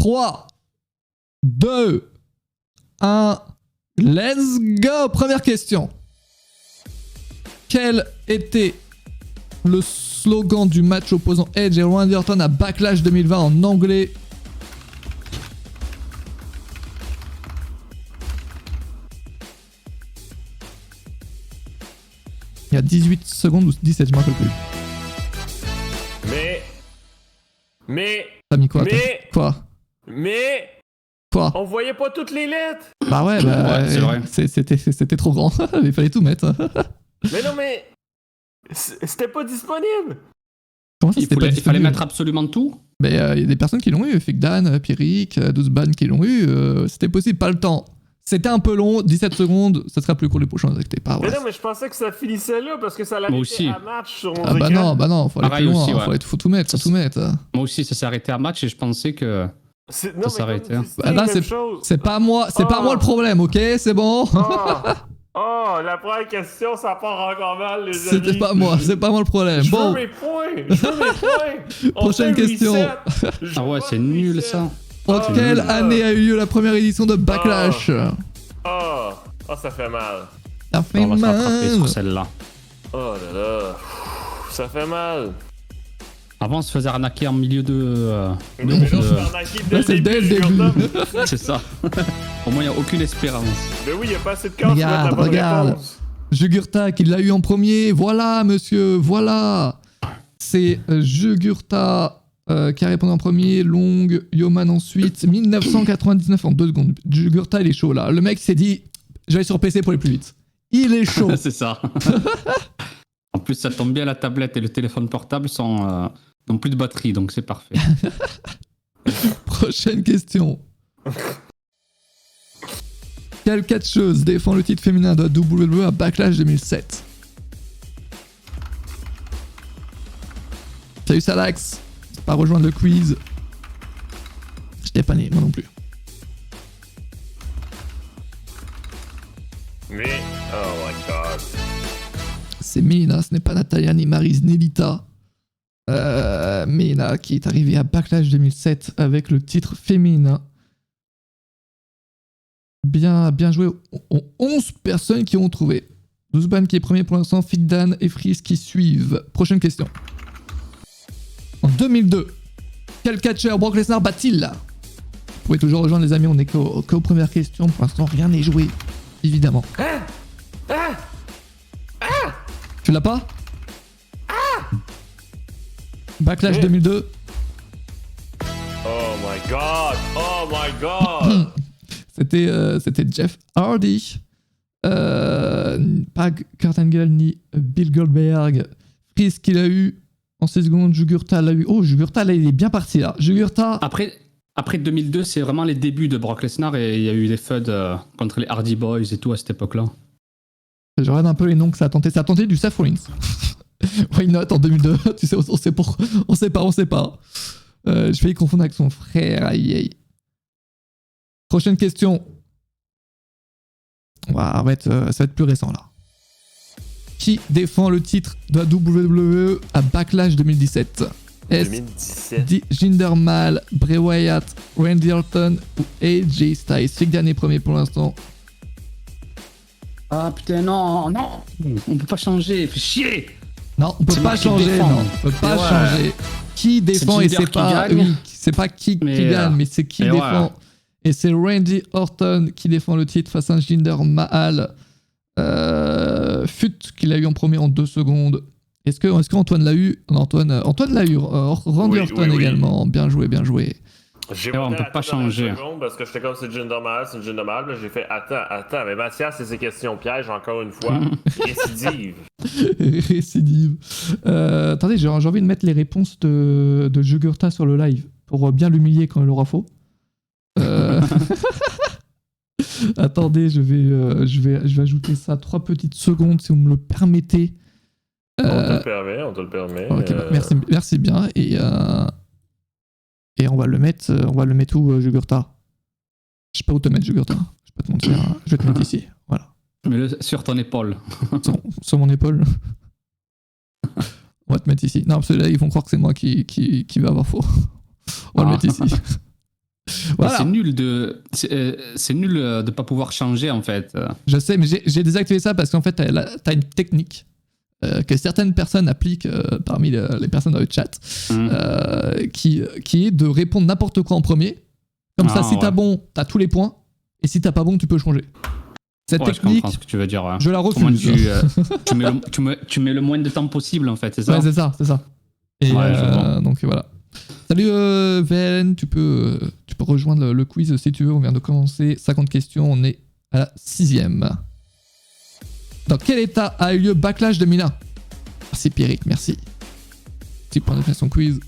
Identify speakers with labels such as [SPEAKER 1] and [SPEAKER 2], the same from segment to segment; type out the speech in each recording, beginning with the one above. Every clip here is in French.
[SPEAKER 1] 3, 2, 1, let's go. Première question. Quel était le slogan du match opposant Edge et Randy Orton à Backlash 2020 en anglais? Il y a 18 secondes ou 17, je me rappelle plus.
[SPEAKER 2] Mais...
[SPEAKER 1] T'as mis quoi? Quoi?
[SPEAKER 2] On voyait pas toutes les lettres!
[SPEAKER 1] Bah ouais,
[SPEAKER 3] c'est vrai.
[SPEAKER 1] C'était trop grand. Il fallait tout mettre.
[SPEAKER 2] Mais non, mais... C'était pas disponible!
[SPEAKER 1] Comment ça,
[SPEAKER 3] Il fallait mettre absolument tout.
[SPEAKER 1] Mais il y a des personnes qui l'ont eu. Fikdan, Pierrick, Douzban qui l'ont eu. C'était possible, pas le temps. C'était un peu long, 17 secondes, ça sera plus court les prochains, n'inquiétez pas. Ouais.
[SPEAKER 2] Mais non, mais je pensais que ça finissait là parce que ça l'avait été à match sur mon
[SPEAKER 1] écran. Bah non, faut aller plus loin, aussi, faut tout mettre,
[SPEAKER 3] Moi aussi, ça s'est arrêté à match et je pensais que ça s'arrêtait.
[SPEAKER 1] C'est pas moi le problème, ok? C'est bon?
[SPEAKER 2] La première question, ça part encore mal, les amis.
[SPEAKER 1] C'est pas moi le problème.
[SPEAKER 2] Je
[SPEAKER 1] bon.
[SPEAKER 2] veux mes points.
[SPEAKER 1] Prochaine question.
[SPEAKER 3] Ah ouais, c'est nul ça.
[SPEAKER 1] En quelle année a eu lieu la première édition de Backlash?
[SPEAKER 2] Ça fait mal.
[SPEAKER 1] Ça fait
[SPEAKER 3] mal. On va se rattraper sur celle-là.
[SPEAKER 2] Oh là là. Ça fait mal.
[SPEAKER 3] Avant, on se faisait arnaquer en milieu de...
[SPEAKER 1] c'est dès le début.
[SPEAKER 3] C'est ça. Au moins, il n'y a aucune espérance.
[SPEAKER 2] Mais oui, il n'y a pas assez de cartes pour mettre la bonne réponse.
[SPEAKER 1] Jugurta qui l'a eu en premier. Voilà, monsieur, voilà. C'est Jugurta qui a répondu en premier. Long, Yoman ensuite. 1999 en 2 secondes. Jugurta, il est chaud là. Le mec s'est dit, je vais aller sur PC pour aller plus vite. Il est chaud.
[SPEAKER 3] C'est ça. En plus, ça tombe bien, la tablette et le téléphone portable n'ont plus de batterie, donc c'est parfait.
[SPEAKER 1] Prochaine question. Quelle catcheuse défend le titre féminin de la WWE à Backlash 2007? Salut Salax. C'est pas rejoindre le quiz. Je t'ai pas né, moi non plus.
[SPEAKER 2] Mais, oh my god.
[SPEAKER 1] C'est Melina, ce n'est pas Natalia ni Maryse Nelita. Melina qui est arrivée à Backlash 2007 avec le titre féminin. Bien joué aux 11 personnes qui ont trouvé. Douzban qui est premier pour l'instant, Fikdan et Freeze qui suivent. Prochaine question. En 2002, quel catcheur Brock Lesnar bat-il là? Vous pouvez toujours rejoindre les amis, on est qu'aux premières questions. Pour l'instant, rien n'est joué, évidemment. Tu l'as pas? Backlash 2002.
[SPEAKER 2] Oh my god.
[SPEAKER 1] C'était Jeff Hardy. Pas Kurt Angle ni Bill Goldberg. Freeze qui l'a eu en 6 secondes. Jugurta l'a eu. Oh, Jugurta là, il est bien parti là. Jugurta.
[SPEAKER 3] Après 2002, c'est vraiment les débuts de Brock Lesnar et il y a eu des feuds contre les Hardy Boys et tout à cette époque-là.
[SPEAKER 1] Je regarde un peu les noms que ça a tenté. Ça a tenté du Seth Rollins. Why not en 2002? Tu sais, on sait pas. Je vais y confondre avec son frère. Aïe. Prochaine question. Ça va être plus récent là. Qui défend le titre de la WWE à Backlash 2017? Est-ce Jinder Mahal, Bray Wyatt, Randy Orton ou AJ Styles? C'est le dernier premier pour l'instant.
[SPEAKER 3] Ah putain, non, on peut pas changer, fais chier.
[SPEAKER 1] Non, on peut pas changer, changer. Qui défend et c'est pas... Oui, c'est pas qui gagne, mais c'est qui défend. Voilà. Et c'est Randy Orton qui défend le titre face à Jinder Mahal. Fut qui l'a eu en premier en 2 secondes. Est-ce qu'Antoine l'a eu? Non, Antoine l'a eu. Randy Orton également. Bien joué.
[SPEAKER 2] On peut pas changer. Parce que j'étais comme c'est Jinder Mahal, mais j'ai fait attends, mais Mathias, c'est ces questions pièges encore une fois.
[SPEAKER 1] Récidive. Attendez, j'ai envie de mettre les réponses de Jugurta sur le live pour bien l'humilier quand il aura faux. Attendez, je vais ajouter ça 3 petites secondes si vous me le permettez.
[SPEAKER 2] On te le permet.
[SPEAKER 1] Ok, merci bien. Et on va le mettre où, Jugurta? Je sais pas où te mettre, Jugurta. Je vais pas te mentir. Je vais te mettre ici. Voilà.
[SPEAKER 3] Mets-le sur ton épaule.
[SPEAKER 1] sur mon épaule. On va te mettre ici. Non, parce que là, ils vont croire que c'est moi qui va avoir faux. On va le mettre ici. Voilà.
[SPEAKER 3] C'est nul de pas pouvoir changer en fait.
[SPEAKER 1] Je sais, mais j'ai désactivé ça parce qu'en fait, t'as une technique que certaines personnes appliquent parmi les personnes dans le chat, qui est de répondre n'importe quoi en premier. Comme ça, si t'as bon, t'as tous les points. Et si t'as pas bon, tu peux changer. Cette technique,
[SPEAKER 3] je comprends ce que tu veux dire. Ouais.
[SPEAKER 1] Je la refuse.
[SPEAKER 3] Tu mets le moins de temps possible en fait, c'est ça?
[SPEAKER 1] Ouais, c'est ça. Et donc voilà. Salut VLN, tu peux rejoindre le quiz si tu veux. On vient de commencer 50 questions, on est à la 6ème. Dans quel état a eu lieu Backlash 2001? Merci Pierrick, merci. Petit point d'exclamation quiz.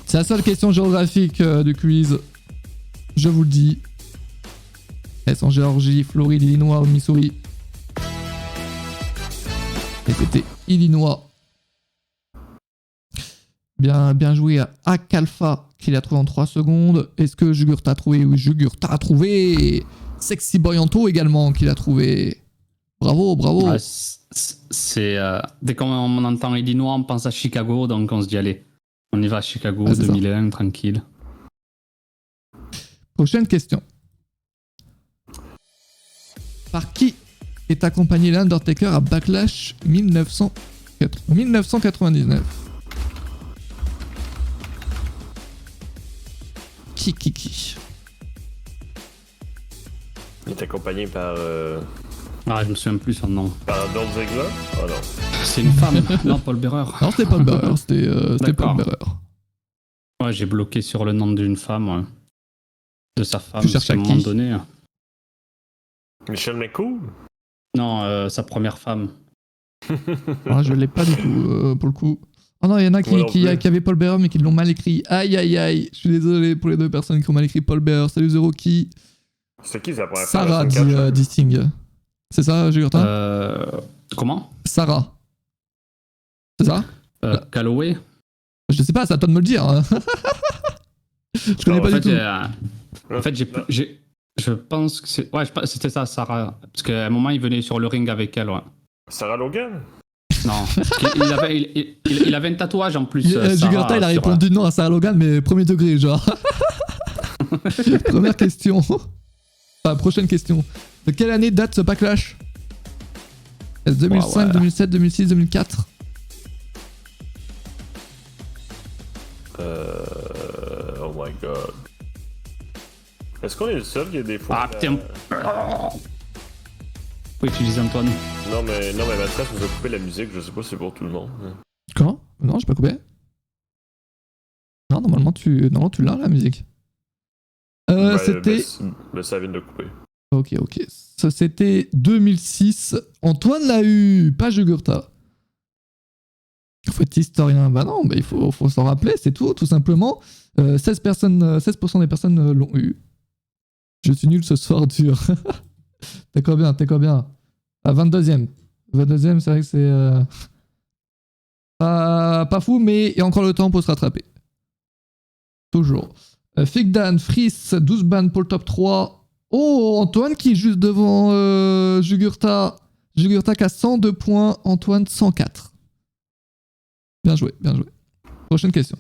[SPEAKER 1] C'est la seule question géographique du quiz. Je vous le dis. Est-ce en Géorgie, Floride, Illinois ou Missouri? Et c'était Illinois. Bien joué à Akalfa qui l'a trouvé en 3 secondes. Est-ce que Jugurtha a trouvé? Oui, Jugurtha a trouvé. Sexy Boyanto également qui l'a trouvé. Bravo.
[SPEAKER 3] C'est dès qu'on entend Illinois, on pense à Chicago, donc on se dit allez, on y va à Chicago, 2001, ça. Tranquille.
[SPEAKER 1] Prochaine question. Par qui est accompagné l'Undertaker à Backlash 1999? Qui
[SPEAKER 2] Il est accompagné par...
[SPEAKER 3] je me souviens plus son nom.
[SPEAKER 2] Par Dolph Ziggler? Oh non.
[SPEAKER 3] C'est une femme. Non, Paul Bearer.
[SPEAKER 1] Non, c'était Paul Bearer. C'était Paul Bearer.
[SPEAKER 3] Ouais, j'ai bloqué sur le nom d'une femme. Ouais. De sa femme.
[SPEAKER 1] Tu cherches à un
[SPEAKER 3] moment donné.
[SPEAKER 2] Michelle McCool?
[SPEAKER 1] Non,
[SPEAKER 3] sa première femme.
[SPEAKER 1] Je l'ai pas du tout, pour le coup. Oh non, il y en a qui avaient Paul Bearer mais qui l'ont mal écrit. Aïe. Je suis désolé pour les 2 personnes qui ont mal écrit Paul Bearer. Salut Zeroki.
[SPEAKER 2] C'est qui sa première
[SPEAKER 1] femme? Sarah dit Sting. C'est ça, Jugurtha?
[SPEAKER 3] Comment?
[SPEAKER 1] Sarah. C'est ça?
[SPEAKER 3] Calloway?
[SPEAKER 1] Je sais pas, c'est à toi de me le dire. Hein. Je connais pas du tout.
[SPEAKER 3] En fait, je pense que c'est... Ouais, c'était ça, Sarah. Parce qu'à un moment, il venait sur le ring avec elle, ouais.
[SPEAKER 2] Sarah Logan?
[SPEAKER 3] Non. il avait un tatouage en plus.
[SPEAKER 1] Jugurtha, il a répondu non à Sarah Logan, mais premier degré, genre. Première question. Prochaine question. De quelle année date ce Backlash? 2005, 2007, 2006, 2004?
[SPEAKER 2] Oh my god. Est-ce qu'on est le seul qui a des fois...
[SPEAKER 3] putain. Oui, tu dis Antoine.
[SPEAKER 2] Non, mais Mathias nous a coupé la musique, je sais pas si c'est pour tout le monde.
[SPEAKER 1] Quoi? Non, j'ai pas coupé. Non, normalement tu l'as la musique. C'était...
[SPEAKER 2] ça vient de couper.
[SPEAKER 1] Ok. Ça c'était 2006. Antoine l'a eu, pas Jugurtha. Faut être historien. Bah non, il faut s'en rappeler, c'est tout simplement. 16% des personnes l'ont eu. Je suis nul ce soir, dur. T'es quoi bien? 22ème. 22ème, c'est vrai que c'est... pas fou, mais il y a encore le temps pour se rattraper. Toujours. Figdan, Friss, 12 ban pour le top 3. Oh, Antoine qui est juste devant Jugurtha. Jugurtha qui a 102 points, Antoine 104. Bien joué. Prochaine question.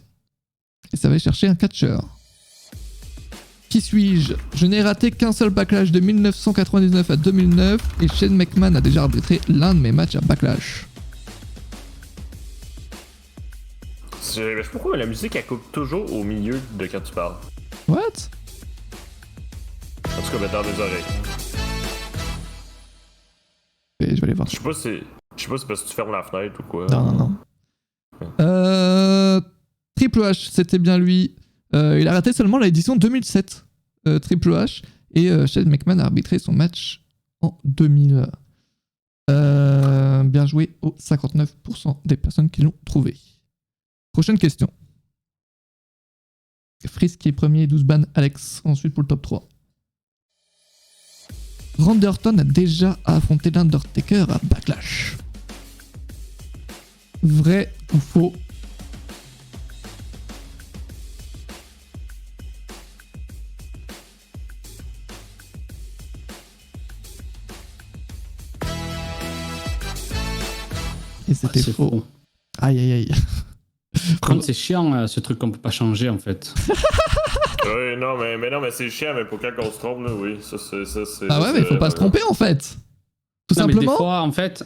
[SPEAKER 1] Et ça va aller chercher un catcheur. Qui suis-je? Je n'ai raté qu'un seul Backlash de 1999 à 2009 et Shane McMahon a déjà arbitré l'un de mes matchs à Backlash.
[SPEAKER 2] Je sais pas pourquoi la musique elle coupe toujours au milieu de quand tu parles.
[SPEAKER 1] What?
[SPEAKER 2] En tout cas, dans mes oreilles.
[SPEAKER 1] Et je vais aller voir.
[SPEAKER 2] Je sais pas si c'est parce que tu fermes la fenêtre ou quoi.
[SPEAKER 1] Non. Triple H, c'était bien lui. Il a raté seulement l'édition 2007. Triple H. Et Shane McMahon a arbitré son match en 2000. Bien joué aux 59% des personnes qui l'ont trouvé. Prochaine question. Frisk qui est premier, 12 ban, Alex ensuite pour le top 3. Randy Orton a déjà affronté l'Undertaker à Backlash. Vrai ou faux? Et c'était faux. Aïe.
[SPEAKER 3] Par contre, c'est chiant ce truc qu'on peut pas changer en fait.
[SPEAKER 2] Oui, non, mais c'est chiant, mais pour quand on se trompe, là, oui. Ça, c'est
[SPEAKER 1] Ah ouais, mais il faut pas se tromper en fait. Tout
[SPEAKER 3] non,
[SPEAKER 1] simplement.
[SPEAKER 3] Mais des fois, en fait,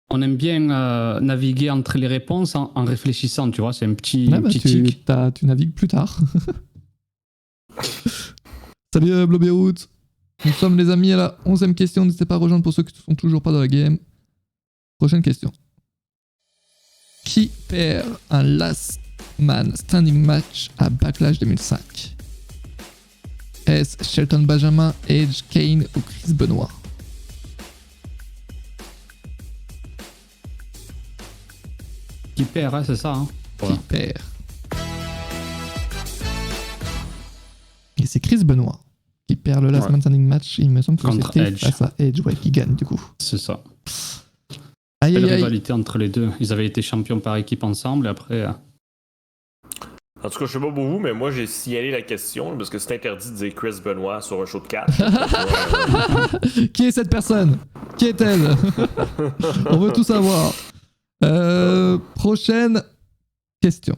[SPEAKER 3] on aime bien naviguer entre les réponses en réfléchissant, tu vois. C'est un petit, tic.
[SPEAKER 1] Tu navigues plus tard. Salut Blobberoot. Nous sommes les amis à la 11e question. N'hésitez pas à rejoindre pour ceux qui ne sont toujours pas dans la game. Prochaine question. Qui perd un last man standing match à Backlash 2005? Est-ce Shelton Benjamin, Edge, Kane ou Chris Benoit?
[SPEAKER 3] Qui perd, hein, c'est ça. Hein.
[SPEAKER 1] Qui perd? Et c'est Chris Benoit qui perd le last man standing match. Il me semble que c'était face à Edge, ouais, qui gagne du coup.
[SPEAKER 3] C'est ça.
[SPEAKER 1] Aïe,
[SPEAKER 3] Belle
[SPEAKER 1] aïe, aïe.
[SPEAKER 3] rivalité entre les deux. Ils avaient été champions par équipe ensemble et après.
[SPEAKER 2] En tout cas, je sais pas pour vous, mais moi j'ai signalé la question parce que c'est interdit de dire Chris Benoit sur un show de catch.
[SPEAKER 1] Qui est cette personne? Qui est-elle? On veut tout savoir. Prochaine question.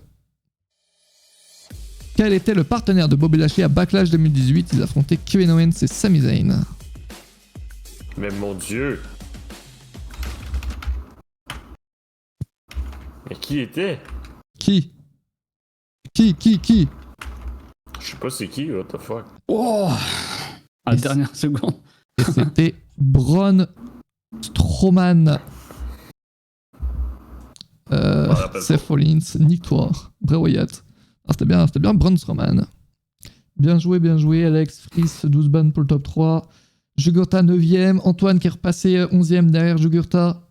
[SPEAKER 1] Quel était le partenaire de Bobby Lashley à Backlash 2018? Ils affrontaient Kevin Owens et Sami Zayn.
[SPEAKER 2] Mais mon Dieu! Mais qui était?
[SPEAKER 1] Qui?
[SPEAKER 2] Je sais pas c'est qui, what the fuck.
[SPEAKER 3] Oh, à la dernière seconde.
[SPEAKER 1] Et c'était Braun Strowman. Seth Rollins, Nick Toir, Bray Wyatt. Ah, c'était bien Braun Strowman. Bien joué, Alex Fries, 12 bannes pour le top 3. Jugurtha 9ème, Antoine qui est repassé 11ème derrière Jugurtha.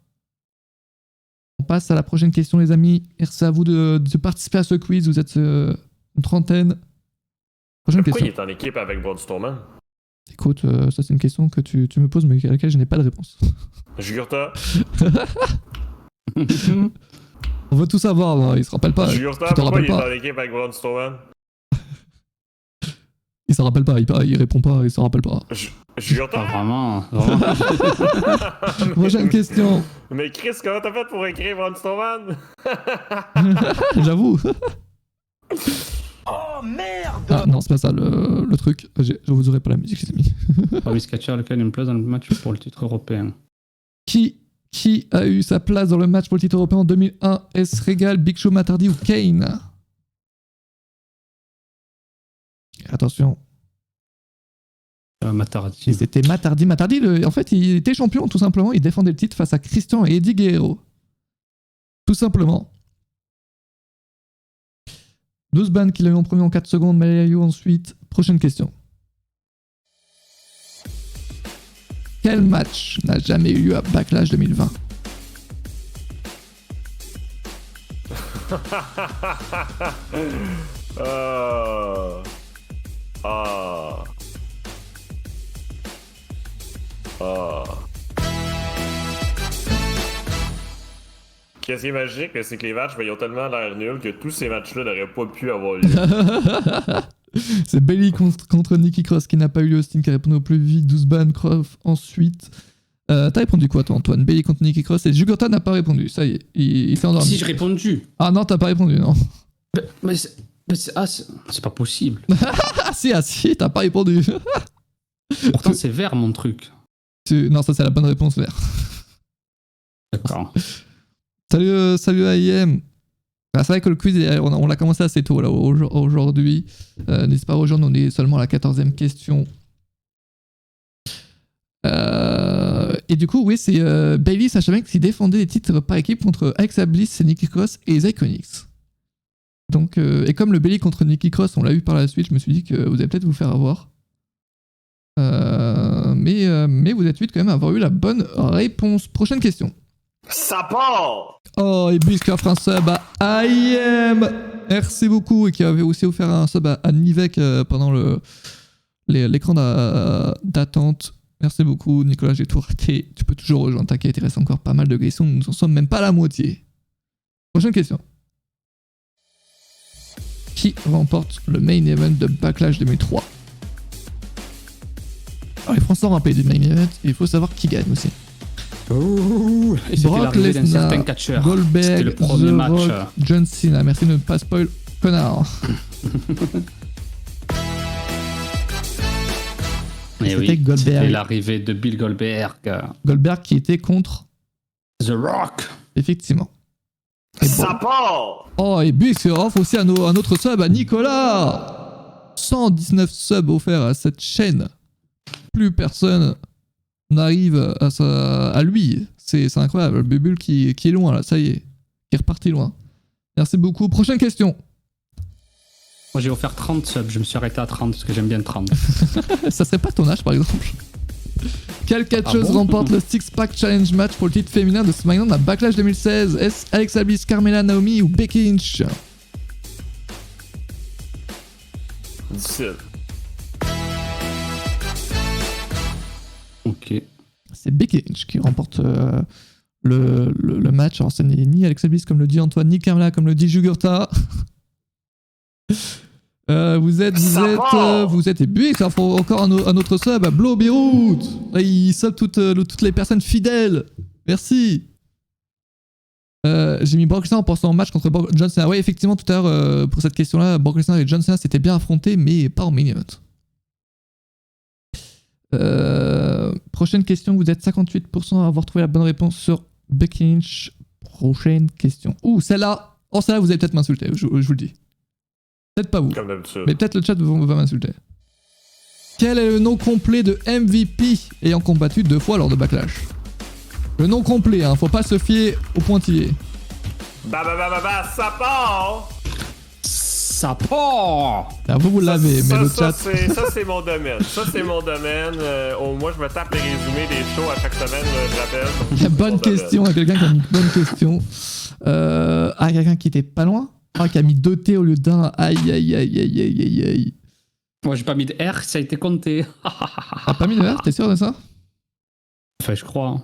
[SPEAKER 1] On passe à la prochaine question, les amis. Merci à vous de participer à ce quiz. Vous êtes une trentaine. Prochaine
[SPEAKER 2] Pourquoi
[SPEAKER 1] question.
[SPEAKER 2] il est en équipe avec Braun Strowman?
[SPEAKER 1] Écoute, ça c'est une question que tu me poses, mais à laquelle je n'ai pas de réponse.
[SPEAKER 2] Jugurtha?
[SPEAKER 1] On veut tout savoir, hein. Il se rappelle pas.
[SPEAKER 2] Jugurtha,
[SPEAKER 1] Tu te
[SPEAKER 2] pourquoi
[SPEAKER 1] rappelles
[SPEAKER 2] il est
[SPEAKER 1] pas?
[SPEAKER 2] en équipe avec Braun Strowman?
[SPEAKER 1] Il s'en rappelle pas, il répond pas, il s'en rappelle pas.
[SPEAKER 2] Jugurtha?
[SPEAKER 3] Vraiment.
[SPEAKER 1] Prochaine question.
[SPEAKER 2] Mais Chris, comment t'as fait pour écrire Braun Strowman?
[SPEAKER 1] J'avoue.
[SPEAKER 4] Oh merde!
[SPEAKER 1] Ah non, c'est pas ça le truc. Je vous aurai pas la musique, les amis.
[SPEAKER 3] Travis Catcher a lequel une place dans le match pour le titre européen.
[SPEAKER 1] Qui a eu sa place dans le match pour le titre européen en 2001? Est-ce Regal, Big Show, Matt Hardy ou Kane? Attention.
[SPEAKER 3] Matt Hardy.
[SPEAKER 1] C'était Matt Hardy. Matt Hardy, en fait, il était champion, tout simplement. Il défendait le titre face à Christian et Eddie Guerrero. Tout simplement. 12 bandes qu'il a eu en premier en 4 secondes. Malayu ensuite. Prochaine question. Quel match n'a jamais eu lieu à Backlash 2020?
[SPEAKER 2] Qu'est-ce qui est magique, c'est que les matchs, ils ont tellement l'air nuls que tous ces matchs-là n'auraient pas pu avoir lieu.
[SPEAKER 1] C'est Bayley contre Nikki Cross qui n'a pas eu lieu. Austin qui a répondu au plus vite. 12 ban, Croft ensuite. T'as répondu quoi toi, Antoine? Bayley contre Nikki Cross, et Jugurtha n'a pas répondu. Ça y est, il s'est endormi.
[SPEAKER 3] Si j'ai répondu.
[SPEAKER 1] Ah non, t'as pas répondu, non.
[SPEAKER 3] Mais c'est pas possible.
[SPEAKER 1] Ah si, t'as pas répondu.
[SPEAKER 3] Pourtant c'est vert mon truc.
[SPEAKER 1] Non, ça c'est la bonne réponse, vert.
[SPEAKER 3] D'accord.
[SPEAKER 1] Salut AIM. Ah, c'est vrai que le quiz, on l'a commencé assez tôt là, aujourd'hui. N'hésitez pas à rejoindre, on est seulement à la 14e question. Et du coup, oui, c'est Bayley Sasha Banks qui défendait les titres par équipe contre Alexa Bliss, Nikki Cross et Zay Onyx. Donc, et comme le Bayley contre Nikki Cross, on l'a eu par la suite, je me suis dit que vous allez peut-être vous faire avoir. Mais vous êtes vite quand même à avoir eu la bonne réponse. Prochaine question.
[SPEAKER 2] Ça part!
[SPEAKER 1] Oh, et Bis qui offre un sub à IM. Merci beaucoup. Et qui avait aussi offert un sub à Nivek pendant l'écran d'attente. Merci beaucoup, Nicolas, j'ai tout raté. Tu peux toujours rejoindre, t'inquiète, il reste encore pas mal de questions. Nous en sommes même pas à la moitié. Prochaine question. Qui remporte le main event de Backlash 2003? Alors, les Français ont rappelé du main event, et il faut savoir qui gagne aussi.
[SPEAKER 3] Et c'était
[SPEAKER 1] Brock
[SPEAKER 3] l'arrivée d'un
[SPEAKER 1] Lesnar,
[SPEAKER 3] certain catcheur. C'était
[SPEAKER 1] Goldberg,
[SPEAKER 3] le premier
[SPEAKER 1] The
[SPEAKER 3] match.
[SPEAKER 1] Rock, John Cena. Merci de ne pas spoil, connard.
[SPEAKER 3] Et
[SPEAKER 1] C'était
[SPEAKER 3] oui,
[SPEAKER 1] Goldberg.
[SPEAKER 3] c'était l'arrivée de Bill Goldberg.
[SPEAKER 1] Goldberg qui était contre,
[SPEAKER 3] The Rock.
[SPEAKER 1] effectivement. Et
[SPEAKER 2] Ça part!
[SPEAKER 1] Oh, et big off aussi un autre sub à Nicolas. 119 subs offerts à cette chaîne. Plus personne n'arrive à lui. C'est incroyable. Bubule qui est loin là, ça y est. Qui est reparti loin. Merci beaucoup. Prochaine question.
[SPEAKER 3] Moi j'ai offert 30 subs, je me suis arrêté à 30 parce que j'aime bien 30.
[SPEAKER 1] Ça serait pas ton âge par exemple. Quelle catcheuse remporte le Six Pack Challenge match pour le titre féminin de SmackDown à Backlash 2016? Est-ce Alexa Bliss, Carmella, Naomi ou Becky Lynch?
[SPEAKER 2] Difficile.
[SPEAKER 3] Ok.
[SPEAKER 1] C'est Becky Lynch qui remporte le match. Alors, ce n'est ni Alexa Bliss comme le dit Antoine, ni Carmella comme le dit Jugurtha. Vous êtes et Buick, ça faut encore un autre sub à Blow Beirut. Il sub toutes les personnes fidèles. Merci. J'ai mis Brock Lesnar en pensant au match contre John Cena. Ouais, effectivement, tout à l'heure, pour cette question-là, Brock Lesnar et John Cena s'étaient bien affrontés, mais pas en main event. Prochaine question, vous êtes 58% à avoir trouvé la bonne réponse sur Becky Lynch. Prochaine question. Ouh, celle-là. Oh, celle-là, vous allez peut-être m'insulter, je vous le dis. Peut-être pas vous.
[SPEAKER 2] Comme d'habitude.
[SPEAKER 1] Mais peut-être le chat va m'insulter. Quel est le nom complet de MVP ayant combattu 2 fois lors de Backlash? Le nom complet, hein, faut pas se fier au pointillé.
[SPEAKER 2] Ça part!
[SPEAKER 3] Ça part!
[SPEAKER 1] Là, vous l'avez, mais le chat...
[SPEAKER 2] Ça, c'est mon domaine. Moi, je me tape les résumés des shows à chaque semaine, je rappelle.
[SPEAKER 1] Bonne question, à quelqu'un qui a mis une bonne question. Quelqu'un qui était pas loin. Qui a mis 2 T au lieu d'un. Aïe.
[SPEAKER 3] Moi j'ai pas mis de R, ça a été compté.
[SPEAKER 1] T'as pas mis de R, t'es sûr de ça?
[SPEAKER 3] Enfin, je crois.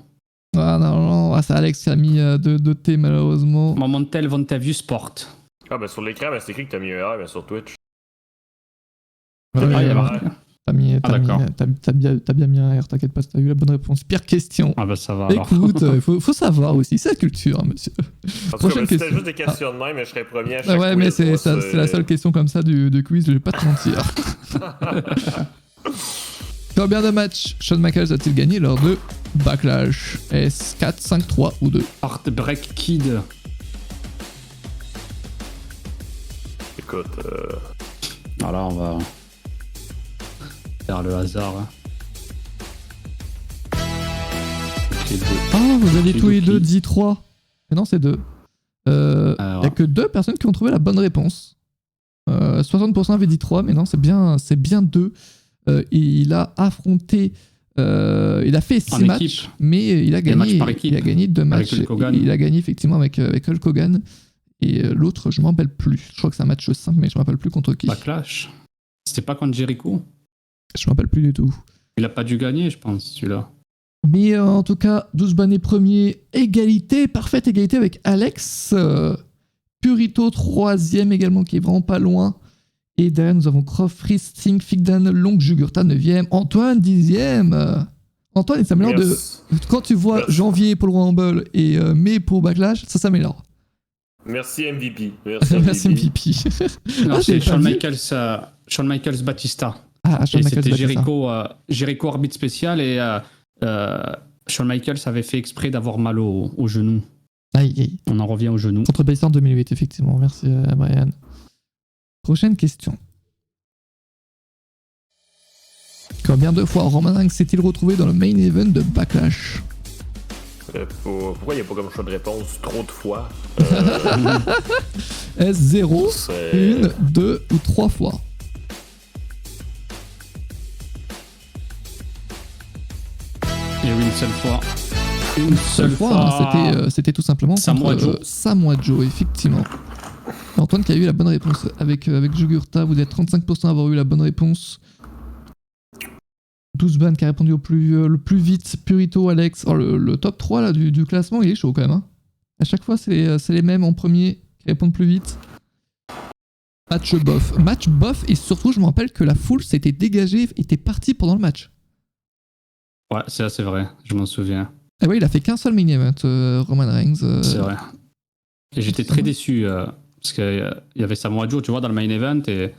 [SPEAKER 1] Ah non, c'est Alex qui a mis 2 T malheureusement.
[SPEAKER 3] Montel Von Tavius Sport.
[SPEAKER 2] Ah, ben sur l'écran, c'est écrit que t'as mis un R, mais sur Twitch.
[SPEAKER 1] Ouais,
[SPEAKER 3] il y a marqué.
[SPEAKER 1] T'as bien mis un R, t'inquiète pas, t'as eu la bonne réponse. Pire question.
[SPEAKER 3] Ah bah ça va alors.
[SPEAKER 1] Écoute, faut savoir aussi, c'est la culture, hein, monsieur.
[SPEAKER 2] En tout cas, c'était juste des questions de même, mais je serais premier à chaque
[SPEAKER 1] ouais,
[SPEAKER 2] quiz,
[SPEAKER 1] mais c'est la seule question comme ça du quiz, je vais pas te mentir. Combien de matchs Shawn Michaels a-t-il gagné lors de Backlash? Est-ce 4, 5, 3 ou 2?
[SPEAKER 3] Heartbreak Kid.
[SPEAKER 2] Écoute,
[SPEAKER 3] Alors on va faire le hasard. Hein. Okay,
[SPEAKER 1] vous avez tous les deux dit 3. Mais non, c'est 2. Il n'y a que 2 personnes qui ont trouvé la bonne réponse. 60% avaient dit 3, mais non, c'est bien 2. Il a affronté... il a fait 6 matchs, mais il a gagné 2 matchs. Il a gagné effectivement avec Hulk Hogan. Et l'autre, je m'en rappelle plus. Je crois que c'est un match 5, mais je m'en rappelle plus contre qui.
[SPEAKER 3] Backlash. C'était pas contre Jericho?
[SPEAKER 1] Je m'en rappelle plus du tout.
[SPEAKER 3] Il a pas dû gagner, je pense, celui-là.
[SPEAKER 1] Mais en tout cas, 12 Banné premier, parfaite égalité avec Alex. Purito 3ème également, qui est vraiment pas loin. Et derrière, nous avons Croft, Freeze, Sting, Figdan, Long, Jugurtha 9ème, Antoine 10ème. Antoine, il s'améliore de... Quand tu vois janvier pour le Royal Rumble et mai pour Backlash, ça s'améliore.
[SPEAKER 2] Merci MVP.
[SPEAKER 1] Merci MVP.
[SPEAKER 3] Non, c'est Shawn Michaels Batista.
[SPEAKER 1] Shawn Michaels
[SPEAKER 3] c'était
[SPEAKER 1] Batista.
[SPEAKER 3] Jericho arbitre spécial et Shawn Michaels avait fait exprès d'avoir mal au genou.
[SPEAKER 1] Aïe.
[SPEAKER 3] On en revient au genou.
[SPEAKER 1] Contre Batista en 2008, effectivement. Merci Brian. Prochaine question. Combien de fois Roman Reigns s'est-il retrouvé dans le main event de Backlash?
[SPEAKER 2] Pourquoi il n'y a pas comme choix de réponse trop de fois?
[SPEAKER 1] Est-ce 0, 1, 2 ou 3 fois?
[SPEAKER 3] Il y a eu une seule fois.
[SPEAKER 1] Une seule fois, hein, c'était tout simplement Samoa Joe, effectivement. Antoine qui a eu la bonne réponse avec Jugurtha, vous êtes 35% à avoir eu la bonne réponse. 12 Ban qui a répondu le plus vite, Purito, Alex. Oh, le top 3 là, du classement, il est chaud quand même. Hein. À chaque fois, c'est les mêmes en premier qui répondent plus vite. Match bof, et surtout, je me rappelle que la foule s'était dégagée, était partie pendant le match.
[SPEAKER 3] Ouais, c'est vrai, je m'en souviens.
[SPEAKER 1] Ah ouais, il a fait qu'un seul main event, Roman Reigns.
[SPEAKER 3] C'est vrai. Et j'étais très déçu parce qu'il y avait Samoa Joe, tu vois, dans le main event et,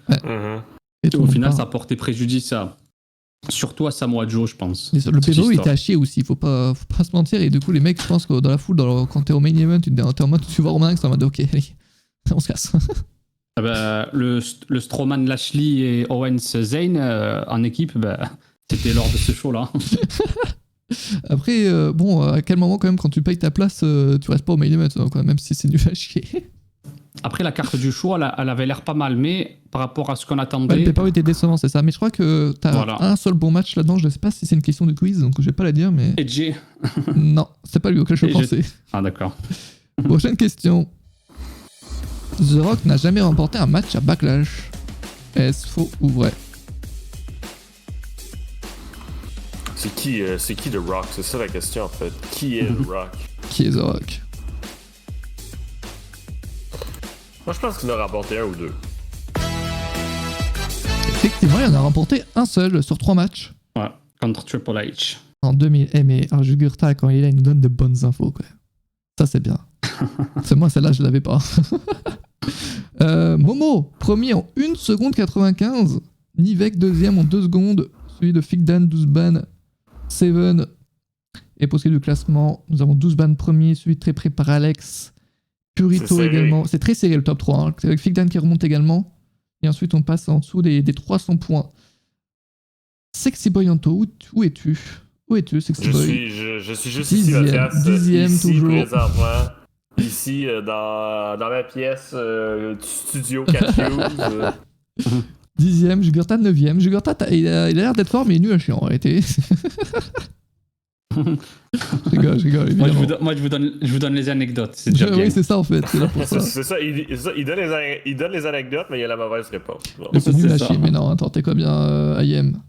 [SPEAKER 1] Et
[SPEAKER 3] au final, ça a porté préjudice surtout à Samoa Joe, je pense.
[SPEAKER 1] Le PDO il était à chier aussi, faut pas se mentir. Et du coup, les mecs, je pense que dans la foule, quand t'es au main event, t'es en mode tu vois Roman Reigns, t'es en mode ok, allez, on se casse.
[SPEAKER 3] Ah bah, le Strowman, Lashley et Owens Zayn en équipe, c'était lors de ce show-là.
[SPEAKER 1] Après, à quel moment, quand même, quand tu payes ta place, tu restes pas au main event, quoi, même si c'est nul à chier.
[SPEAKER 3] Après, la carte du show, elle avait l'air pas mal, mais par rapport à ce qu'on attendait.
[SPEAKER 1] Le pay-per-view était décevant, c'est ça. Mais je crois que t'as un seul bon match là-dedans. Je sais pas si c'est une question de quiz, donc je vais pas la dire, mais.
[SPEAKER 3] Edge.
[SPEAKER 1] Non, c'est pas lui auquel je pensais.
[SPEAKER 3] Ah, d'accord.
[SPEAKER 1] Prochaine question. The Rock n'a jamais remporté un match à Backlash. Est-ce faux ou vrai?
[SPEAKER 2] C'est qui The Rock? C'est ça la question en fait. Qui est The Rock?
[SPEAKER 1] Qui est The Rock?
[SPEAKER 2] Moi je pense qu'il en a remporté un ou deux.
[SPEAKER 1] Effectivement, il en a remporté un seul sur 3 matchs.
[SPEAKER 3] Ouais, contre Triple H.
[SPEAKER 1] En 2000. Mais Jugurta, quand il est là, il nous donne de bonnes infos, quoi. Ça, c'est bien. C'est moi, celle-là, je l'avais pas. Momo, premier en 1 seconde 95. Nivek, deuxième en 2 secondes. Suivi de Figdan, 12 ban, 7. Et pour ce qui est du classement, nous avons 12 ban premier, suivi très près par Alex. Purito également. C'est très serré le top 3. Hein. C'est avec Figdan qui remonte également. Et ensuite, on passe en dessous des 300 points. Sexy Boy Anto, où es-tu? Où es-tu, Sexy Boy?
[SPEAKER 2] Je suis juste ici, Mathias.
[SPEAKER 1] Dixième,
[SPEAKER 2] ici,
[SPEAKER 1] toujours.
[SPEAKER 2] Présentement. Ici, dans ma pièce du studio 4
[SPEAKER 1] 10ème, Jugurta 9ème. Jugurta, il a l'air d'être fort, mais il est nul à chier en réalité. Je rigole.
[SPEAKER 3] Moi, je vous donne les anecdotes. C'est déjà bien.
[SPEAKER 1] Oui, c'est ça en fait. C'est là pour ça.
[SPEAKER 2] C'est ça, il donne les anecdotes, mais il y a la mauvaise réponse. Bon.
[SPEAKER 1] C'est nul à chier, mais non, attends, t'es combien, IM?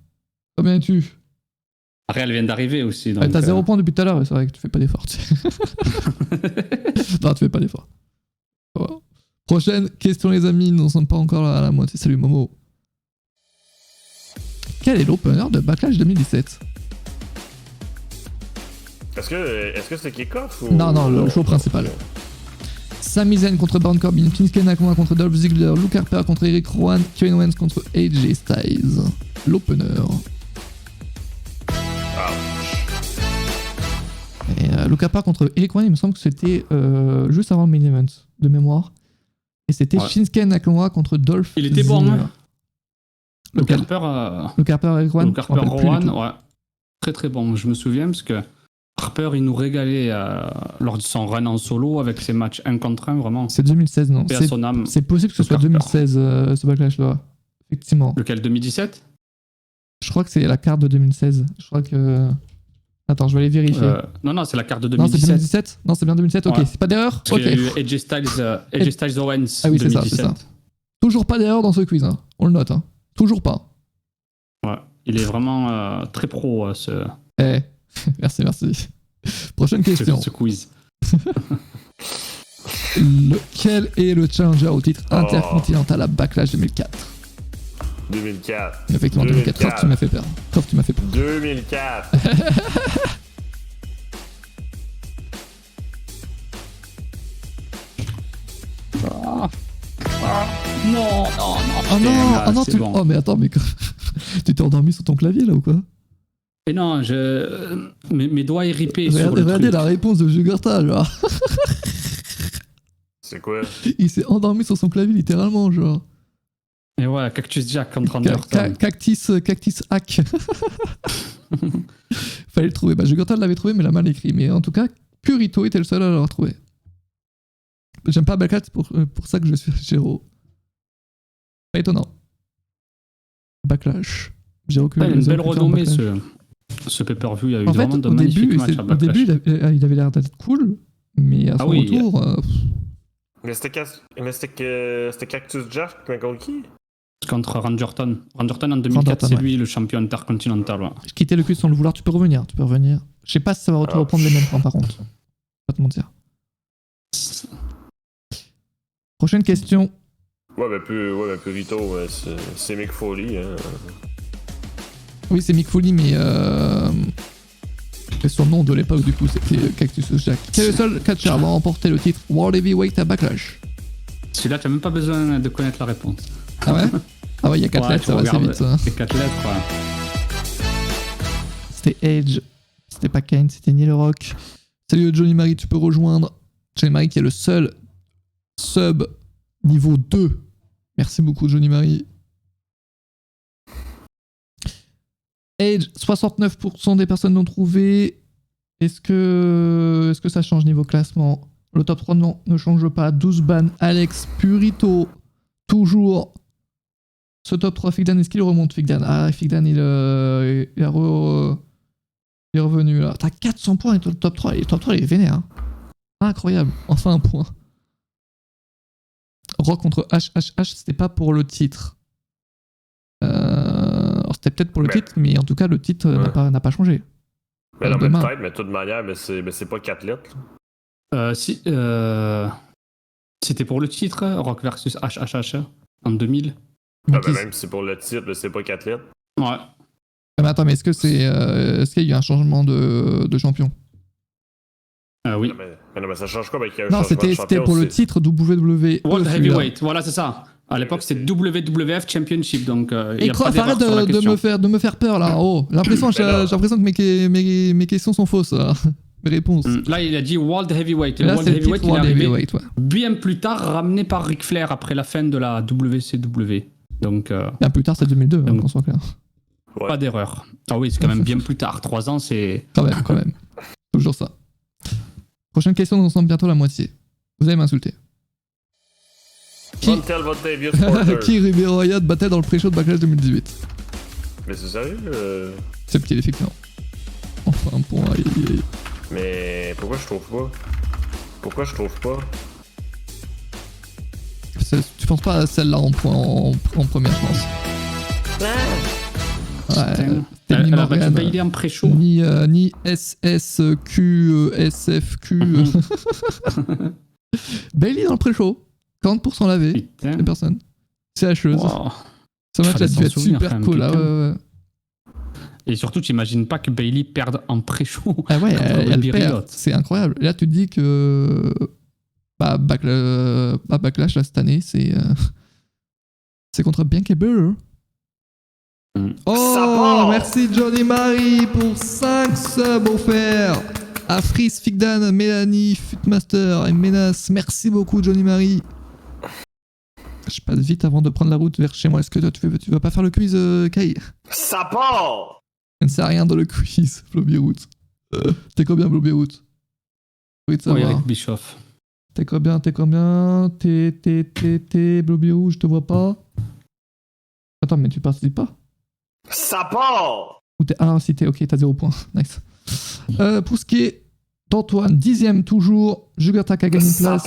[SPEAKER 1] Combien es-tu?
[SPEAKER 3] Après, elle vient d'arriver aussi.
[SPEAKER 1] T'as 0 points depuis tout à l'heure, c'est vrai que tu fais pas d'effort. Non, tu fais pas d'effort. Voilà. Prochaine question, les amis, nous n'en sommes pas encore à la moitié. Salut Momo. Quel est l'opener de Backlash 2017?
[SPEAKER 2] Est-ce que c'est kick-off ou...
[SPEAKER 1] Non, le show principal. Sami Zayn contre Baron Corbin, Shinsuke Nakamura contre Dolph Ziggler, Luke Harper contre Eric Rowan, Kevin Owens contre AJ Styles. L'opener. Et Luke Harper contre Eric Rowan, il me semble que c'était juste avant le main event, de mémoire. Et c'était Shinsuke Nakamura contre Dolph Ziggler.
[SPEAKER 3] Il était bon, hein. Luke Harper,
[SPEAKER 1] Eric Rowan.
[SPEAKER 3] Luke Harper, Rowan, ouais. Très très bon. Je me souviens parce que Harper, il nous régalait lors de son run en solo avec ses matchs 1 contre 1, vraiment.
[SPEAKER 1] C'est 2016, non? C'est possible que ce soit 2016, ce Backlash-là. Effectivement.
[SPEAKER 3] Lequel, 2017?
[SPEAKER 1] Je crois que c'est la carte de 2016. Je crois que... Attends, je vais aller vérifier.
[SPEAKER 3] Non, c'est la carte de 2017.
[SPEAKER 1] Non, c'est 2017? Non, c'est bien 2017? Ok, c'est pas d'erreur?
[SPEAKER 3] Parce qu'il y a eu AJ Styles Owens.
[SPEAKER 1] Ah oui,
[SPEAKER 3] 2017.
[SPEAKER 1] c'est ça. Toujours pas d'erreur dans ce quiz, hein. On le note, hein. Toujours pas.
[SPEAKER 3] Ouais, il est vraiment très pro, ce...
[SPEAKER 1] Merci. Prochaine question.
[SPEAKER 3] Ce quiz.
[SPEAKER 1] Quel est le challenger au titre intercontinental à Backlash 2004?
[SPEAKER 2] 2004.
[SPEAKER 1] Effectivement, 2004. Croft, tu m'as fait peur.
[SPEAKER 2] 2004.
[SPEAKER 3] Non.
[SPEAKER 1] Oh non,
[SPEAKER 3] bon.
[SPEAKER 1] Oh mais attends, mais tu t'es endormi sur ton clavier là ou quoi?
[SPEAKER 3] Mais non, mes doigts est ripé sur le
[SPEAKER 1] Regardez
[SPEAKER 3] truc.
[SPEAKER 1] la réponse de Jugurta, genre.
[SPEAKER 2] C'est quoi?
[SPEAKER 1] Il s'est endormi sur son clavier littéralement, genre.
[SPEAKER 3] Et ouais, Cactus Jack contre Anderson.
[SPEAKER 1] Cactus hack. Fallait le trouver. Jugurta l'avait trouvé, mais l'a mal écrit. Mais en tout cas, Purito était le seul à l'avoir trouvé. J'aime pas Backlash, c'est pour ça que je suis Géro. Pas étonnant. Backlash. J'ai reculé.
[SPEAKER 3] Il a une belle renommée, ce pay-per-view. Il y a eu vraiment de magnifiques matchs à Backlash.
[SPEAKER 1] Au début, il avait l'air d'être cool, mais à son retour...
[SPEAKER 2] Mais c'était Cactus Jack contre qui?
[SPEAKER 3] Contre Rangerton. Rangerton en 2004, c'est lui le champion intercontinental. Ouais.
[SPEAKER 1] Je quittais le quiz sans le vouloir, tu peux revenir. Je sais pas si ça va reprendre les mêmes points par contre. Pas te mentir. Prochaine question.
[SPEAKER 2] Ouais, Purito, c'est Mick Foley. Hein.
[SPEAKER 1] Oui, c'est Mick Foley, mais Et son nom de l'époque, du coup, c'était Cactus Jack. Quel est le seul catcheur à avoir remporté le titre World Heavyweight à Backlash?
[SPEAKER 3] Celui-là, t'as même pas besoin de connaître la réponse.
[SPEAKER 1] Ah ouais? Ah ouais, il y a 4 lettres, ça va assez vite, ça.
[SPEAKER 3] C'est 4 lettres, ouais.
[SPEAKER 1] C'était Edge, c'était pas Kane, c'était Neil Rock. Salut Johnny Marie, tu peux rejoindre. Johnny Marie qui est le seul sub niveau 2. Merci beaucoup Johnny Marie. Edge, 69% des personnes l'ont trouvé. Est-ce que ça change niveau classement? Le top 3 non, ne change pas. 12 ban, Alex, Purito, toujours. Ce top 3, Figdan, est-ce qu'il remonte Figdan? Ah, Figdan, il est revenu là. T'as 400 points et le top 3. Et le top 3, il est vénère. Hein. Incroyable. Enfin un point. Rock contre HHH, c'était pas pour le titre. Alors c'était peut-être pour le titre, mais en tout cas, le titre n'a pas changé.
[SPEAKER 2] Mais non, mais peut-être, mais de toute manière, mais c'est pas 4 lettres.
[SPEAKER 3] C'était pour le titre, Rock versus HHH en 2000.
[SPEAKER 2] Mais même si c'est pour le titre, mais c'est pas 4 lettres.
[SPEAKER 3] Ouais.
[SPEAKER 1] Mais attends, mais est-ce qu'il y a eu un changement de champion?
[SPEAKER 3] Oui.
[SPEAKER 2] Non, mais ça change quoi?
[SPEAKER 1] Non, c'était pour le titre WWE.
[SPEAKER 3] World Heavyweight, voilà, c'est ça. À l'époque, c'était WWF Championship, donc
[SPEAKER 1] et Croft, arrête de me faire peur là. Oh, j'ai l'impression que mes questions sont fausses. Mes réponses.
[SPEAKER 3] Là, il a dit World Heavyweight.
[SPEAKER 1] Et là,
[SPEAKER 3] World Heavyweight, il est arrivé
[SPEAKER 1] ouais.
[SPEAKER 3] bien plus tard, ramené par Ric Flair après la fin de la WCW. Donc,
[SPEAKER 1] bien plus tard, c'est 2002, on soit clair.
[SPEAKER 3] Ouais. Pas d'erreur. Ah oui, c'est quand même bien plus tard. 3 ans, c'est...
[SPEAKER 1] Quand même. Toujours ça. Prochaine question, on en semble bientôt la moitié. Vous allez m'insulter. Qui Ribeiro Hayat battait dans le pré-show de Backlash 2018?
[SPEAKER 2] Mais c'est sérieux?
[SPEAKER 1] C'est petit, effectivement. Enfin, un point, aïe.
[SPEAKER 2] Mais pourquoi je trouve pas?
[SPEAKER 1] Tu penses pas à celle-là en première, je pense. Ouais,
[SPEAKER 3] elle a battu Bailey en pré-show.
[SPEAKER 1] Ni SSQ, SFQ. Bailey dans le pré-show. 40% lavé. Les personnes. C'est hacheuse. Wow. Ce match a dû être super cool. Là, ouais.
[SPEAKER 3] Et surtout, tu n'imagines pas que Bailey perde en pré-show.
[SPEAKER 1] Ah ouais, elle perd. C'est incroyable. Et là, tu te dis que Backlash là, cette année, c'est contre Bianca Belair. Oh, merci Johnny Marie pour 5 subs offerts à Freeze, Figdan, Mélanie, Futmaster et Menace. Merci beaucoup Johnny Marie. Je passe vite avant de prendre la route vers chez moi. Est-ce que toi tu vas pas faire le quiz, Kai?
[SPEAKER 2] Ça part.
[SPEAKER 1] Je ne sais rien dans le quiz, Blobby Root. T'es combien, Blobby Root? Oui, de savoir.
[SPEAKER 3] Eric Bischoff.
[SPEAKER 1] T'es combien? T'es Blobby Root, je te vois pas. Attends, mais tu participes pas?
[SPEAKER 2] Ça part.
[SPEAKER 1] Ah, si t'es ok, t'as 0 points. Nice. Pour ce qui est d'Antoine, 10ème toujours. Jugurta qui a gagné une place.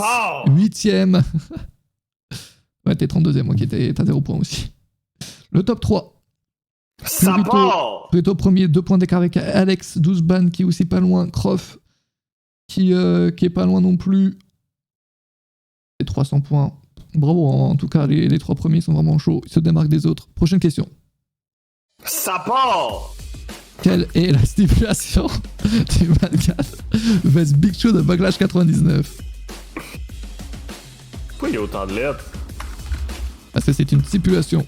[SPEAKER 1] 8ème. Ouais, t'es 32ème, ok, t'as 0 points aussi. Le top 3. Plutôt premier, 2 points d'écart avec Alex, 12 ban qui est aussi pas loin. Croft qui est pas loin non plus. Et 300 points. Bravo, en tout cas, les 3 premiers sont vraiment chauds. Ils se démarquent des autres. Prochaine question.
[SPEAKER 2] Ça part.
[SPEAKER 1] Quelle est la stipulation du 24 vs Big Show de Backlash 99?
[SPEAKER 2] Pourquoi il y a autant de lettres?
[SPEAKER 1] Parce que c'est une stipulation.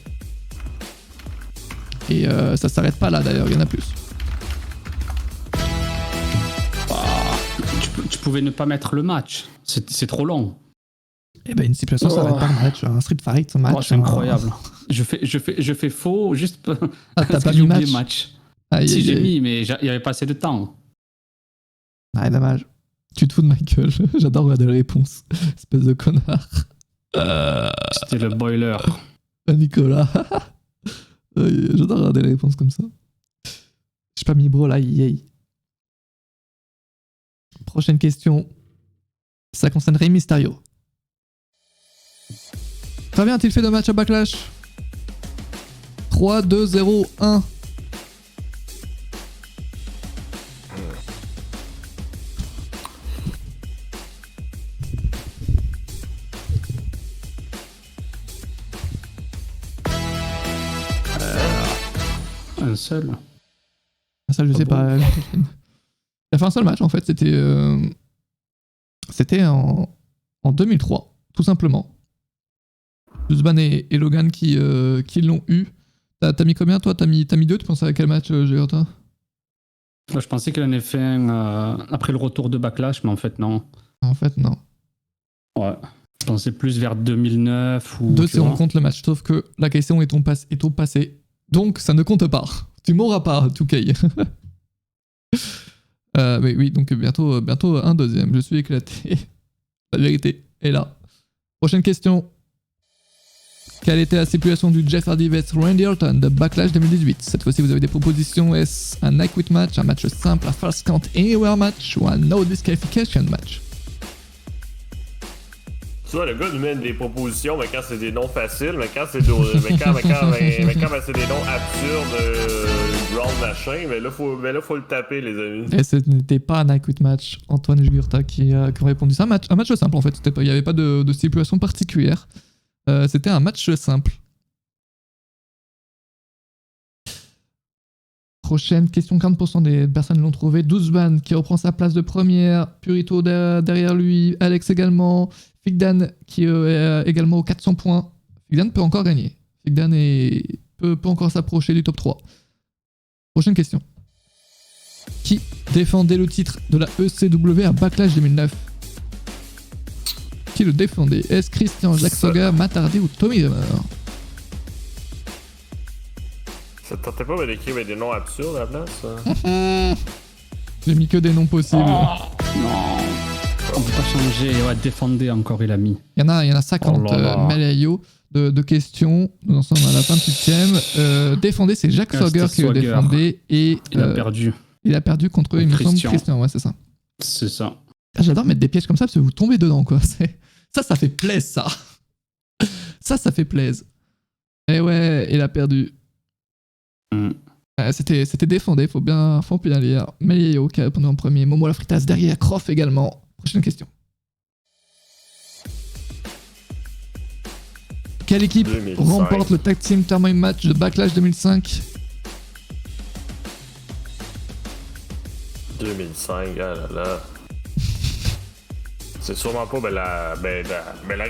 [SPEAKER 1] Et ça s'arrête pas là d'ailleurs, il y en a plus.
[SPEAKER 3] Tu pouvais ne pas mettre le match. C'est trop long.
[SPEAKER 1] Eh ben une stipulation, ça s'arrête pas le match. Un street fight, un match.
[SPEAKER 3] C'est incroyable. Je fais faux juste
[SPEAKER 1] t'as pas mis
[SPEAKER 3] le match. Si j'ai mis, mais il y avait pas assez de temps.
[SPEAKER 1] Ah, dommage. Tu te fous de ma gueule. J'adore regarder les réponses. Espèce de connard.
[SPEAKER 3] C'était le boiler.
[SPEAKER 1] Nicolas. J'adore regarder les réponses comme ça. J'ai pas mis bro là, yay. Prochaine question. Ça concerne Rey Mysterio. Combien a-t-il fait de matchs à Backlash? 3, 2, 0, 1.
[SPEAKER 3] Un seul.
[SPEAKER 1] Ça, je sais pas. Il a fait un seul match en fait, c'était en 2003, tout simplement. Zuzban et Logan qui l'ont eu. T'as mis combien toi? T'as mis 2? Tu pensais à quel match, Géorta?
[SPEAKER 3] Là, je pensais qu'il en avait fait un après le retour de Backlash, mais en fait, non.
[SPEAKER 1] En fait, non.
[SPEAKER 3] Ouais. Je pensais plus vers 2009 ou...
[SPEAKER 1] 2, c'est on compte le match, sauf que la question est au passé. Donc, ça ne compte pas. Tu m'auras pas, 2K. Mais oui, donc bientôt un deuxième. Je suis éclaté. La vérité est là. Prochaine question. Quelle était la stipulation du Jeff Hardy vs Randy Orton de Backlash 2018? Cette fois-ci, vous avez des propositions. Est-ce un I Quit match, un match simple, un False Count Anywhere match ou un No Disqualification match?
[SPEAKER 2] Tu vois, le gars nous mène des propositions, mais quand c'est des noms faciles, mais quand c'est des noms absurdes, ground machin, mais là, faut le taper, les amis.
[SPEAKER 1] Et ce n'était pas un I Quit match. Antoine Jugurta qui a répondu ça. Un match simple, en fait. Il n'y avait pas de stipulation particulière. C'était un match simple. Prochaine question, 40% des personnes l'ont trouvé. Zuzban qui reprend sa place de première. Purito derrière lui. Alex également. Figdan qui est également aux 400 points. Figdan peut encore gagner. Figdan peut encore s'approcher du top 3. Prochaine question. Qui défendait le titre de la ECW à Backlash 2009? Qui le défendait? Est-ce Christian, Jack Soga, Matt Hardy ou Tommy Dreamer?
[SPEAKER 2] Ça te tentait pas d'écrire des noms absurdes à la place?
[SPEAKER 1] J'ai mis que des noms possibles.
[SPEAKER 3] Oh, non. On peut pas changer. Ouais, défendez encore, il a mis.
[SPEAKER 1] Il y en a 50 Malayo de questions. Nous en sommes à la 28ème. Défendez, c'est Jack Soga qui le défendait. Et
[SPEAKER 3] il a perdu.
[SPEAKER 1] Il a perdu contre, il me semble, Christian. Ouais, c'est ça.
[SPEAKER 3] C'est ça.
[SPEAKER 1] J'adore mettre des pièges comme ça parce que vous tombez dedans, quoi. Ça fait plaisir, ça. Ça fait plaisir. Et ouais, il a perdu. C'était défendé, faut bien lire. Malayo qui a répondu en premier. Momo la fritasse derrière, Croft également. Prochaine question. Quelle équipe
[SPEAKER 2] 2005.
[SPEAKER 1] remporte le Tag Team Tournament match de Backlash 2005?
[SPEAKER 2] 2005, ah là là. C'est sûrement pas la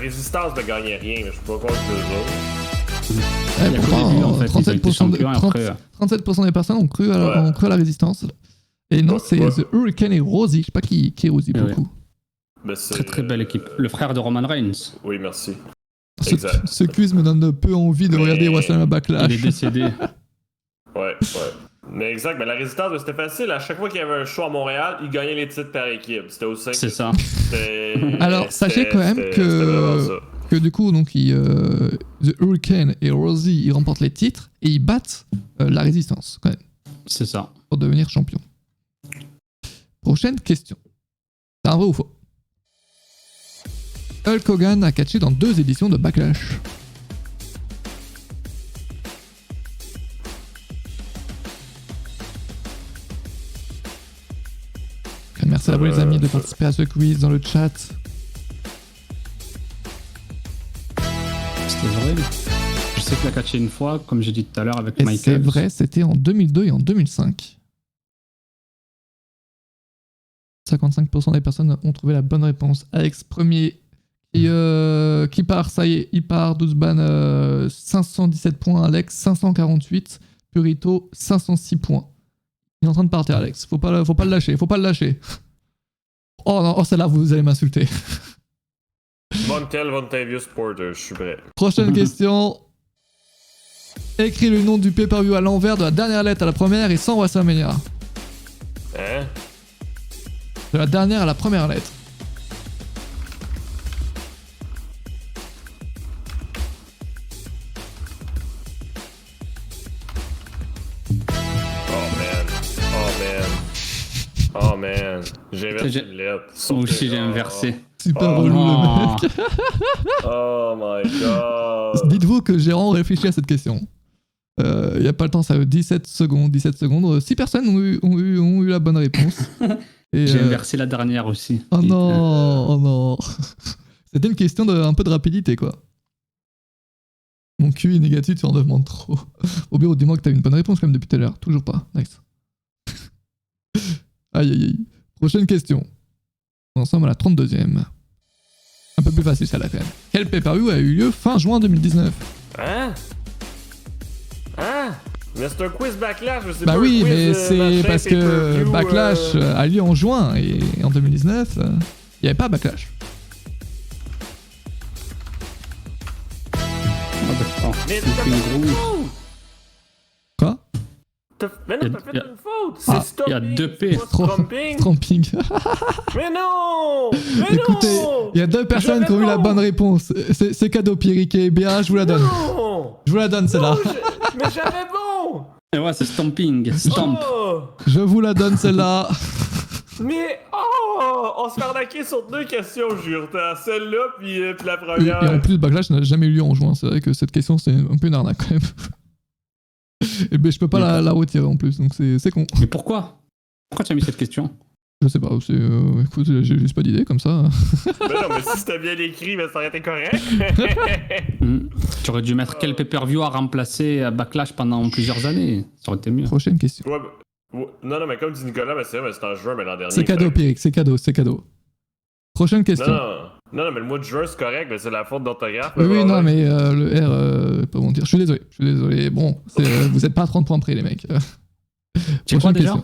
[SPEAKER 2] résistance ne gagnait rien, mais je peux pas croire que
[SPEAKER 3] Il y a qu'au début, en fait,
[SPEAKER 1] 37% des personnes ont cru à la résistance. Et non, c'est The Hurricane et Rosie. Je sais pas qui est Rosie pour le coup.
[SPEAKER 3] Très très belle équipe. Le frère de Roman Reigns.
[SPEAKER 2] Oui, merci.
[SPEAKER 1] Ce quiz me donne peu envie de regarder WrestleMania Backlash.
[SPEAKER 3] Il est décédé.
[SPEAKER 2] Ouais. Mais exact, mais la résistance, c'était facile. À chaque fois qu'il y avait un show à Montréal, ils gagnaient les titres par équipe. C'était aussi simple.
[SPEAKER 3] C'est ça.
[SPEAKER 1] Alors, sachez quand même que du coup, donc, The Hurricane et Rosie, ils remportent les titres et ils battent la résistance, quand même.
[SPEAKER 3] C'est ça.
[SPEAKER 1] Pour devenir champion. Prochaine question. C'est un vrai ou faux? Hulk Hogan a catché dans 2 éditions de Backlash. Merci à vous les amis de participer à ce quiz dans le chat.
[SPEAKER 3] C'était vrai. Je sais qu'il a catché une fois, comme j'ai dit tout à l'heure avec Michael.
[SPEAKER 1] C'est vrai, c'était en 2002 et en 2005. 55% des personnes ont trouvé la bonne réponse. Alex premier qui part, ça y est, il part. Zuzban 517 points, Alex 548, Purito 506 points. Il est en train de partir, Alex. Faut pas le lâcher. Oh non, celle-là, vous allez m'insulter.
[SPEAKER 2] Montel Vontavious Porter, je suis prêt.
[SPEAKER 1] Prochaine question. Écris le nom du pay-per-view à l'envers de la dernière lettre à la première et sans WrestleMania.
[SPEAKER 2] Hein?
[SPEAKER 1] De la dernière à la première lettre.
[SPEAKER 2] Oh man. J'ai inversé une lettre.
[SPEAKER 3] Moi aussi j'ai inversé.
[SPEAKER 1] Super relou le mec.
[SPEAKER 2] Oh my god.
[SPEAKER 1] Dites-vous que j'ai vraiment réfléchi à cette question. Il n'y a pas le temps, ça a eu 17 secondes. 6 personnes ont eu la bonne réponse.
[SPEAKER 3] J'ai inversé la dernière aussi.
[SPEAKER 1] Oh non. C'était une question un peu de rapidité, quoi. Mon QI est négatif, tu en demandes trop. Au bureau, dis-moi que t'as eu une bonne réponse quand même depuis tout à l'heure. Toujours pas. Nice. Aïe aïe aïe. Prochaine question. On ensemble à la 32e. Un peu plus facile celle-là quand même. Quel pay-per-view a eu lieu fin juin 2019?
[SPEAKER 2] Hein? Mais c'est un quiz Backlash, je sais
[SPEAKER 1] Bah
[SPEAKER 2] pas.
[SPEAKER 1] oui,
[SPEAKER 2] un quiz,
[SPEAKER 1] mais c'est
[SPEAKER 2] machin,
[SPEAKER 1] parce que
[SPEAKER 2] pay-per-view,
[SPEAKER 1] Backlash a lieu en juin et en 2019, il n'y avait pas Backlash.
[SPEAKER 2] Mais t'as fait une faute!
[SPEAKER 1] Quoi?
[SPEAKER 2] Mais non, t'as fait une faute!
[SPEAKER 3] Ah,
[SPEAKER 2] C'est
[SPEAKER 3] il y a
[SPEAKER 2] stomping,
[SPEAKER 3] 2 P.
[SPEAKER 2] c'est pas stomping!
[SPEAKER 1] Stramping.
[SPEAKER 2] Mais non! Mais
[SPEAKER 1] Écoutez,
[SPEAKER 2] non!
[SPEAKER 1] il y a 2 personnes qui ont eu la bonne réponse. C'est cadeau, Pierrick et Béa, je vous la donne.
[SPEAKER 2] Non!
[SPEAKER 1] Je vous la donne celle-là.
[SPEAKER 2] Non, mais j'avais bon!
[SPEAKER 3] Et ouais, c'est Stomping. Stomp.
[SPEAKER 2] Oh!
[SPEAKER 1] Je vous la donne celle-là.
[SPEAKER 2] Mais on se fait arnaquer sur 2 questions, Jurta. Celle-là, puis la
[SPEAKER 1] Et
[SPEAKER 2] première.
[SPEAKER 1] en plus, Backlash n'a jamais eu lieu en juin. C'est vrai que cette question, c'est un peu une arnaque quand même. Et ben, je peux pas la retirer en plus, donc c'est con.
[SPEAKER 3] Mais pourquoi? Pourquoi tu as mis cette question?
[SPEAKER 1] Je sais pas, écoute, j'ai juste pas d'idée comme ça.
[SPEAKER 2] Mais non, mais si c'était bien écrit, ben, ça aurait été correct.
[SPEAKER 3] Tu aurais dû mettre quel pay-per-view a remplacé Backlash pendant plusieurs années. Ça aurait été mieux.
[SPEAKER 1] Prochaine question.
[SPEAKER 2] Ouais, non, mais comme dit Nicolas, ben, c'est vrai, mais c'est en juin, mais l'an dernier.
[SPEAKER 1] C'est cadeau, Pierrick, c'est cadeau. Prochaine question.
[SPEAKER 2] Non, mais le mois de juin, c'est correct, mais c'est la faute d'orthographe.
[SPEAKER 1] Oui, non, mais le R, pas bon dire. Je suis désolé. Bon, vous êtes pas à 30 points près, les mecs.
[SPEAKER 3] Tu crois déjà?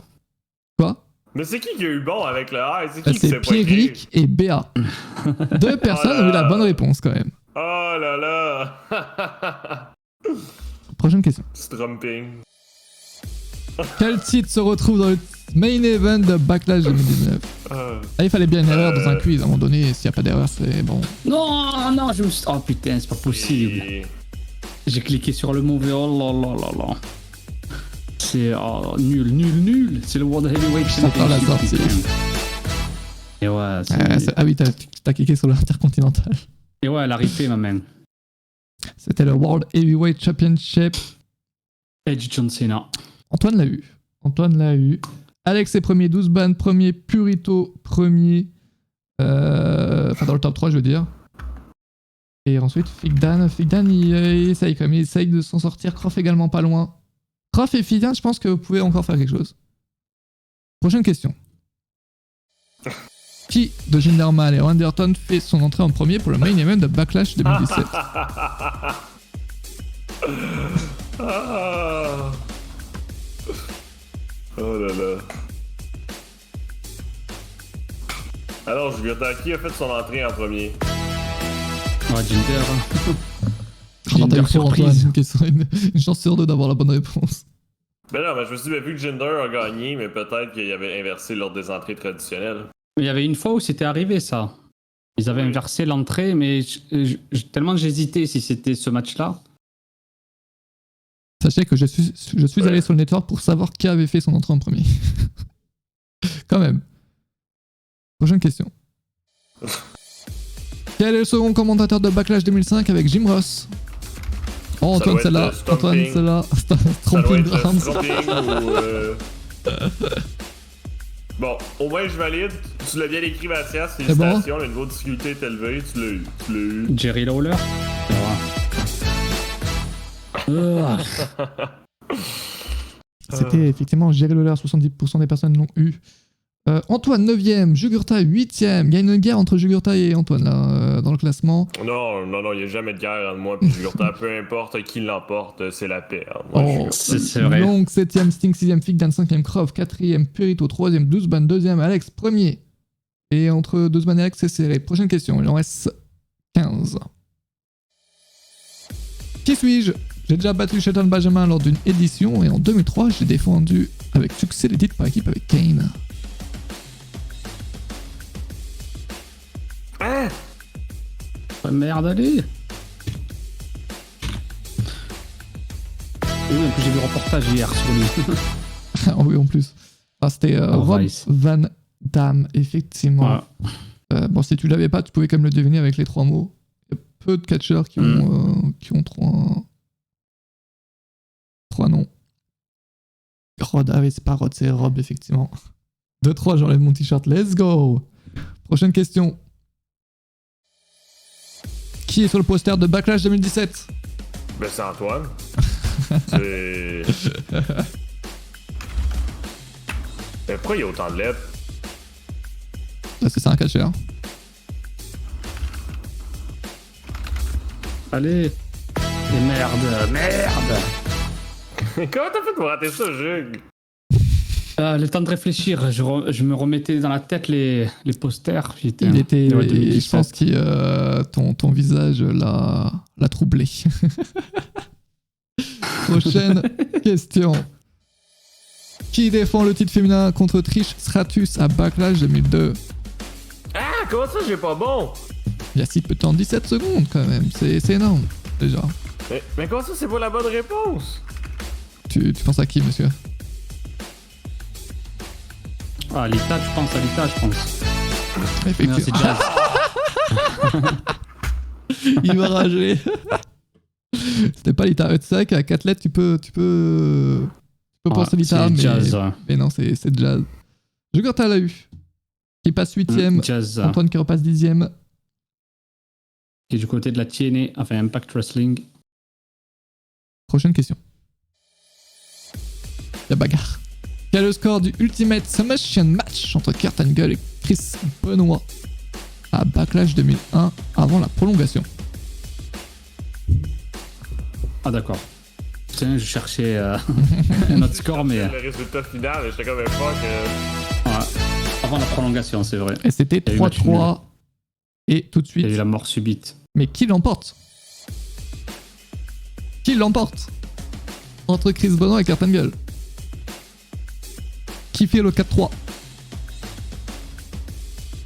[SPEAKER 1] Quoi?
[SPEAKER 2] Mais c'est qui a eu bon avec le R? C'est qui
[SPEAKER 1] C'est Pierrick et Béa. 2 personnes ont eu la bonne réponse quand même.
[SPEAKER 2] Oh là là!
[SPEAKER 1] Prochaine question.
[SPEAKER 2] Strumping.
[SPEAKER 1] Quel titre se retrouve dans le main event de Backlash 2019? Il fallait bien une erreur dans un quiz. À un moment donné, s'il n'y a pas d'erreur, c'est bon.
[SPEAKER 3] Non, je me suis... Oh putain, c'est pas possible. J'ai cliqué sur le mauvais. Oh là. C'est nul. C'est le World Heavyweight
[SPEAKER 1] Championship. La sortie.
[SPEAKER 3] Et ouais,
[SPEAKER 1] ah oui, t'as cliqué sur l'Intercontinental.
[SPEAKER 3] Et ouais, elle a ripé ma main.
[SPEAKER 1] C'était le World Heavyweight Championship.
[SPEAKER 3] Edge John Cena.
[SPEAKER 1] Antoine l'a eu. Alex est premier, 12 ban premier, Purito premier. Enfin, dans le top 3, je veux dire. Et ensuite, Figdan, il essaye quand même. Il essaye de s'en sortir. Croft également pas loin. Croft et Figdan, je pense que vous pouvez encore faire quelque chose. Prochaine question. Qui de Jinder Mahal et Randy Orton fait son entrée en premier pour le main event de Backlash 2017?
[SPEAKER 2] Oh là là. Alors, qui a fait son entrée en premier?
[SPEAKER 3] Ouais, Jinder.
[SPEAKER 1] Jinder
[SPEAKER 3] surprise.
[SPEAKER 1] Antoine, une chance sur 2 d'avoir la bonne réponse.
[SPEAKER 2] Ben non, mais je me suis dit, vu que Jinder a gagné, mais peut-être qu'il avait inversé l'ordre des entrées traditionnelles.
[SPEAKER 3] Il y avait une fois où c'était arrivé ça. Ils avaient inversé l'entrée, mais tellement j'hésitais si c'était ce match-là.
[SPEAKER 1] Sachez que je suis allé sur le network pour savoir qui avait fait son entrée en premier. Quand même. Prochaine question. Quel est le second commentateur de Backlash 2005 avec Jim Ross? Oh, Antoine, celle-là. Stomping Grounds.
[SPEAKER 2] Bon, au moins je valide. Tu l'as bien écrit, Mathias. Félicitations, le niveau de difficulté est élevé. Tu l'as eu.
[SPEAKER 3] Jerry Lawler.
[SPEAKER 1] C'était effectivement Jerry Lawler, 70% des personnes l'ont eu. Antoine 9ème, Jugurtha 8ème. Il y a une guerre entre Jugurtha et Antoine là, dans le classement.
[SPEAKER 2] Non, il n'y a jamais de guerre entre moi et Jugurtha. Peu importe qui l'emporte, c'est la paix. Moi,
[SPEAKER 3] c'est vrai.
[SPEAKER 1] Long 7ème, Sting 6ème, Figdan 5ème, Croft 4ème, Purito 3ème, 12 ban 2ème, Alex 1er. Et entre 12 ban et Alex, c'est serré. Prochaine question, il en reste 15. Qui suis-je? J'ai déjà battu Shelton Benjamin lors d'une édition et en 2003, j'ai défendu avec succès les titres par équipe avec Kane.
[SPEAKER 3] Merde, allez. Oui, en plus j'ai vu le reportage hier sur lui.
[SPEAKER 1] Oui, en plus. Ah, c'était Rob Van Dam, effectivement. Ouais. Bon, si tu l'avais pas, tu pouvais quand même le deviner avec les 3 mots. Il y a peu de catcheurs qui ont 3 noms. Rod, ah oui, c'est pas Rod, c'est Rob, effectivement. 2-3, j'enlève mon t-shirt, let's go. Prochaine question. Qui est sur le poster de Backlash 2017?
[SPEAKER 2] Ben c'est Antoine. C'est... Mais pourquoi il y a autant de lettres?
[SPEAKER 1] Là, c'est un catcheur.
[SPEAKER 3] Allez. Et merde.
[SPEAKER 2] Comment t'as fait pour rater ça, Jug?
[SPEAKER 3] Le temps de réfléchir, je me remettais dans la tête les posters.
[SPEAKER 1] Il était. Je pense que ton visage l'a troublé. Prochaine question. Qui défend le titre féminin contre Trish Stratus à Backlash 2002?
[SPEAKER 2] Ah, comment ça, j'ai pas bon?
[SPEAKER 1] Il y a si peu de temps, 17 secondes quand même. C'est énorme, déjà.
[SPEAKER 2] Mais comment ça, c'est pas la bonne réponse?
[SPEAKER 1] Tu penses à qui, monsieur?
[SPEAKER 3] Ah, Lita, je pense.
[SPEAKER 1] Effectivement.
[SPEAKER 3] Non, c'est Jazz.
[SPEAKER 1] Il va rager. C'était pas Lita. C'est vrai qu'à 4 lettres, tu peux penser Lita, mais...
[SPEAKER 3] Jazz.
[SPEAKER 1] Mais non, c'est Jazz. Jugurta l'a eu. Qui passe 8ème.
[SPEAKER 3] Jazz.
[SPEAKER 1] Antoine qui repasse 10ème.
[SPEAKER 3] Qui est du côté de la TNA, enfin Impact Wrestling.
[SPEAKER 1] Prochaine question. La bagarre. Quel est le score du Ultimate Submission Match entre Kurt Angle et Chris Benoit à Backlash 2001 avant la prolongation?
[SPEAKER 3] Ah d'accord. Tiens, je cherchais un autre score, mais...
[SPEAKER 2] Le résultat final, j'étais comme un fuck.
[SPEAKER 3] Ouais. Avant la prolongation, c'est vrai.
[SPEAKER 1] Et c'était 3-3. Et tout de suite...
[SPEAKER 3] Il y a eu la mort subite.
[SPEAKER 1] Mais qui l'emporte? Qui l'emporte entre Chris Benoit et Kurt Angle? Qui fait le 4-3?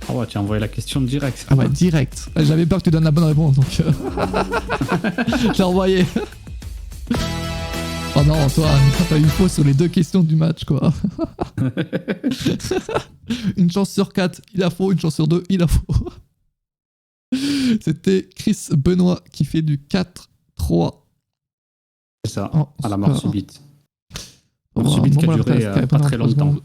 [SPEAKER 3] Ah ouais, tu as envoyé la question direct.
[SPEAKER 1] Ah ouais, direct. J'avais peur que tu donnes la bonne réponse, donc... Je l'ai envoyé. Oh non, Antoine, t'as eu faux sur les 2 questions du match, quoi. Une chance sur 4, il a faux. Une chance sur 2, il a faux. C'était Chris Benoit qui fait du 4-3.
[SPEAKER 3] C'est ça,
[SPEAKER 1] Oh,
[SPEAKER 3] à la mort
[SPEAKER 1] super.
[SPEAKER 3] subite. Mort subite qui a duré pas très longtemps.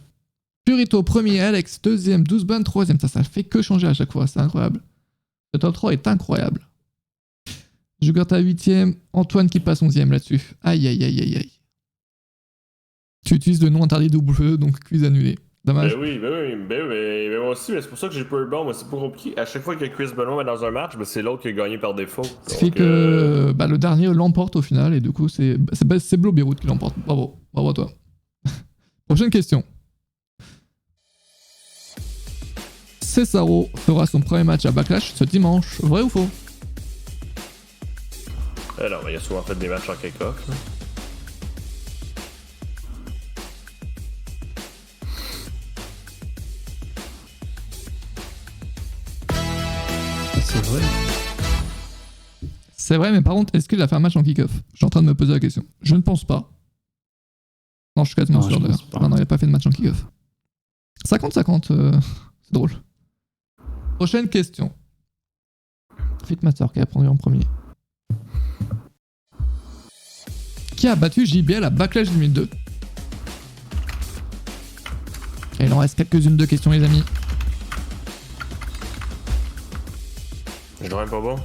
[SPEAKER 1] Purito premier, Alex deuxième, 12 Ban troisième. Ça fait que changer à chaque fois, c'est incroyable. Le top 3 est incroyable. Jugurta 8ème, Antoine qui passe 11ème là-dessus. Aïe aïe aïe aïe aïe. Tu utilises le nom interdit double feu, donc quiz annulé. Dommage.
[SPEAKER 2] Ben oui, mais moi aussi, mais c'est pour ça que j'ai pas eu bon, moi c'est pas compliqué. À chaque fois que Chris Benoit est dans un match, ben c'est l'autre qui a gagné par défaut.
[SPEAKER 1] Ce qui fait que le dernier l'emporte au final, et du coup c'est Blo Beyrouth qui l'emporte. Bravo à toi. Prochaine question. Cesaro fera son premier match à Backlash ce dimanche, vrai ou faux?
[SPEAKER 2] Non, mais il a souvent fait des matchs en kick-off.
[SPEAKER 3] C'est vrai.
[SPEAKER 1] C'est vrai, mais par contre, est-ce qu'il a fait un match en kick-off? Je suis en train de me poser la question. Je ne pense pas. Non, je suis quasiment sûr d'ailleurs. Non, il n'a pas fait de match en kick-off. 50-50, c'est drôle. Prochaine question. Fitmaster qui a répondu en premier. Qui a battu JBL à Backlash 2002? Et il en reste quelques-unes de questions, les amis.
[SPEAKER 2] Je dois même pas bon.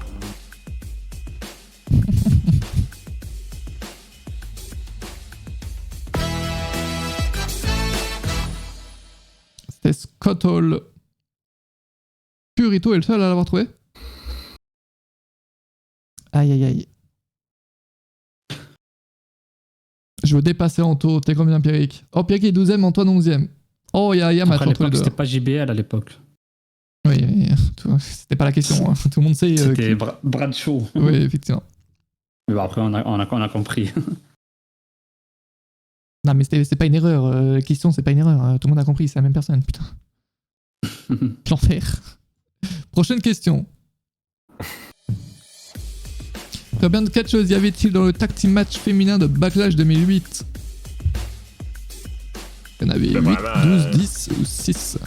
[SPEAKER 1] C'était Scott Hall. Purito est le seul à l'avoir trouvé? Aïe aïe aïe. Je veux dépasser Anto. T'es combien, Pierrick? Oh, Pierrick est 12ème, Antoine 11ème. Oh, il y a match entre les deux.
[SPEAKER 3] C'était pas JBL à l'époque.
[SPEAKER 1] Oui, c'était pas la question. Hein. Tout le monde sait.
[SPEAKER 3] C'était Bradshaw.
[SPEAKER 1] Oui, effectivement.
[SPEAKER 3] Mais bon, après, on a compris.
[SPEAKER 1] Non, mais c'est pas une erreur. La question, c'est pas une erreur. Tout le monde a compris, c'est la même personne. Putain. L'enfer. Prochaine question. Combien de catcheuses y avait-il dans le tag team match féminin de Backlash 2008? Il y en avait 8, 12, 10 ou 6.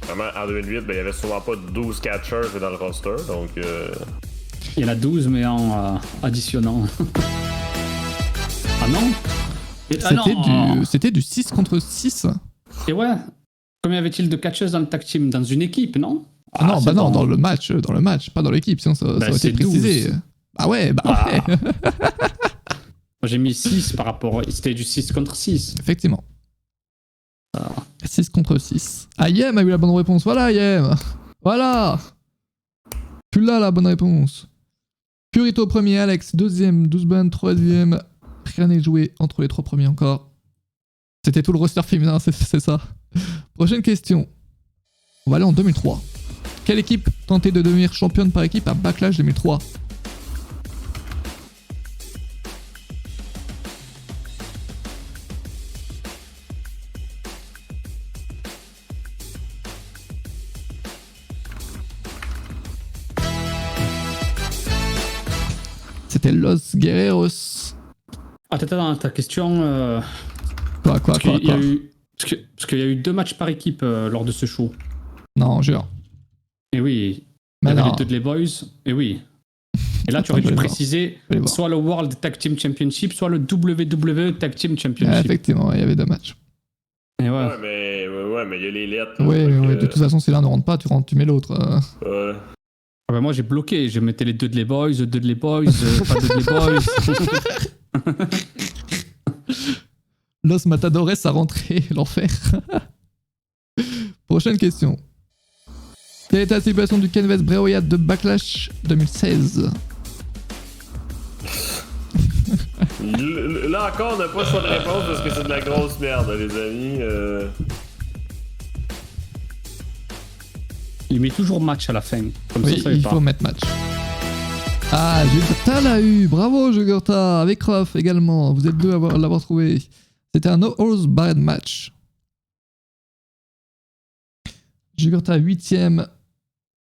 [SPEAKER 2] Vraiment, en 2008, il y avait souvent pas 12 catchers dans le roster, donc...
[SPEAKER 3] Il y en a 12, mais en additionnant. Ah non?
[SPEAKER 1] C'était du 6 contre 6.
[SPEAKER 3] Et ouais. Combien y avait-il de catcheuses dans le tag team? Dans une équipe, non?
[SPEAKER 1] Non, non, dans le match, pas dans l'équipe, sinon ça aurait été précisé.
[SPEAKER 3] 12.
[SPEAKER 1] Ah ouais, ouais.
[SPEAKER 3] Moi j'ai mis 6 par rapport... C'était du 6 contre 6.
[SPEAKER 1] Effectivement. 6 6 contre 6. Ah, Yem a eu la bonne réponse. Voilà, Yem. Voilà. Tu l'as, la bonne réponse. Purito premier, Alex deuxième, Douzban troisième. Rien n'est joué entre les 3 premiers encore. C'était tout le roster féminin, c'est ça. Prochaine question. On va aller en 2003. Quelle équipe tentait de devenir championne par équipe à Backlash 2003? C'était Los Guerreros.
[SPEAKER 3] Attends, ta question...
[SPEAKER 1] Quoi
[SPEAKER 3] Parce qu'il y a eu 2 matchs par équipe lors de ce show.
[SPEAKER 1] Non, jure.
[SPEAKER 3] Et oui. Il y avait les Dudley Boys. Et oui. Et là, tu aurais dû préciser soit le World Tag Team Championship, soit le WWE Tag Team Championship.
[SPEAKER 1] Ah, effectivement, il y avait 2 matchs.
[SPEAKER 3] Et
[SPEAKER 2] ouais, mais il y a les lettres.
[SPEAKER 1] Ouais, de toute façon, si l'un ne rentre pas, tu mets l'autre.
[SPEAKER 2] Ouais.
[SPEAKER 3] Ah bah moi, j'ai bloqué. Je mettais les Dudley Boys, pas Dudley Boys.
[SPEAKER 1] Los Matadores a rentré, l'enfer. Prochaine question. Quelle était la situation du Ken West Bray Wyatt de Backlash 2016?
[SPEAKER 2] Là encore, on n'a pas le choix de réponse parce que c'est de la grosse merde, les amis.
[SPEAKER 3] Il met toujours match à la fin. Comme
[SPEAKER 1] oui,
[SPEAKER 3] ça
[SPEAKER 1] il faut mettre match. Ah, Jugurta l'a eu. Bravo, Jugurta. Avec Ruff également. Vous êtes deux à l'avoir trouvé. C'était un No Holds Barred match. Jugurta 8ème.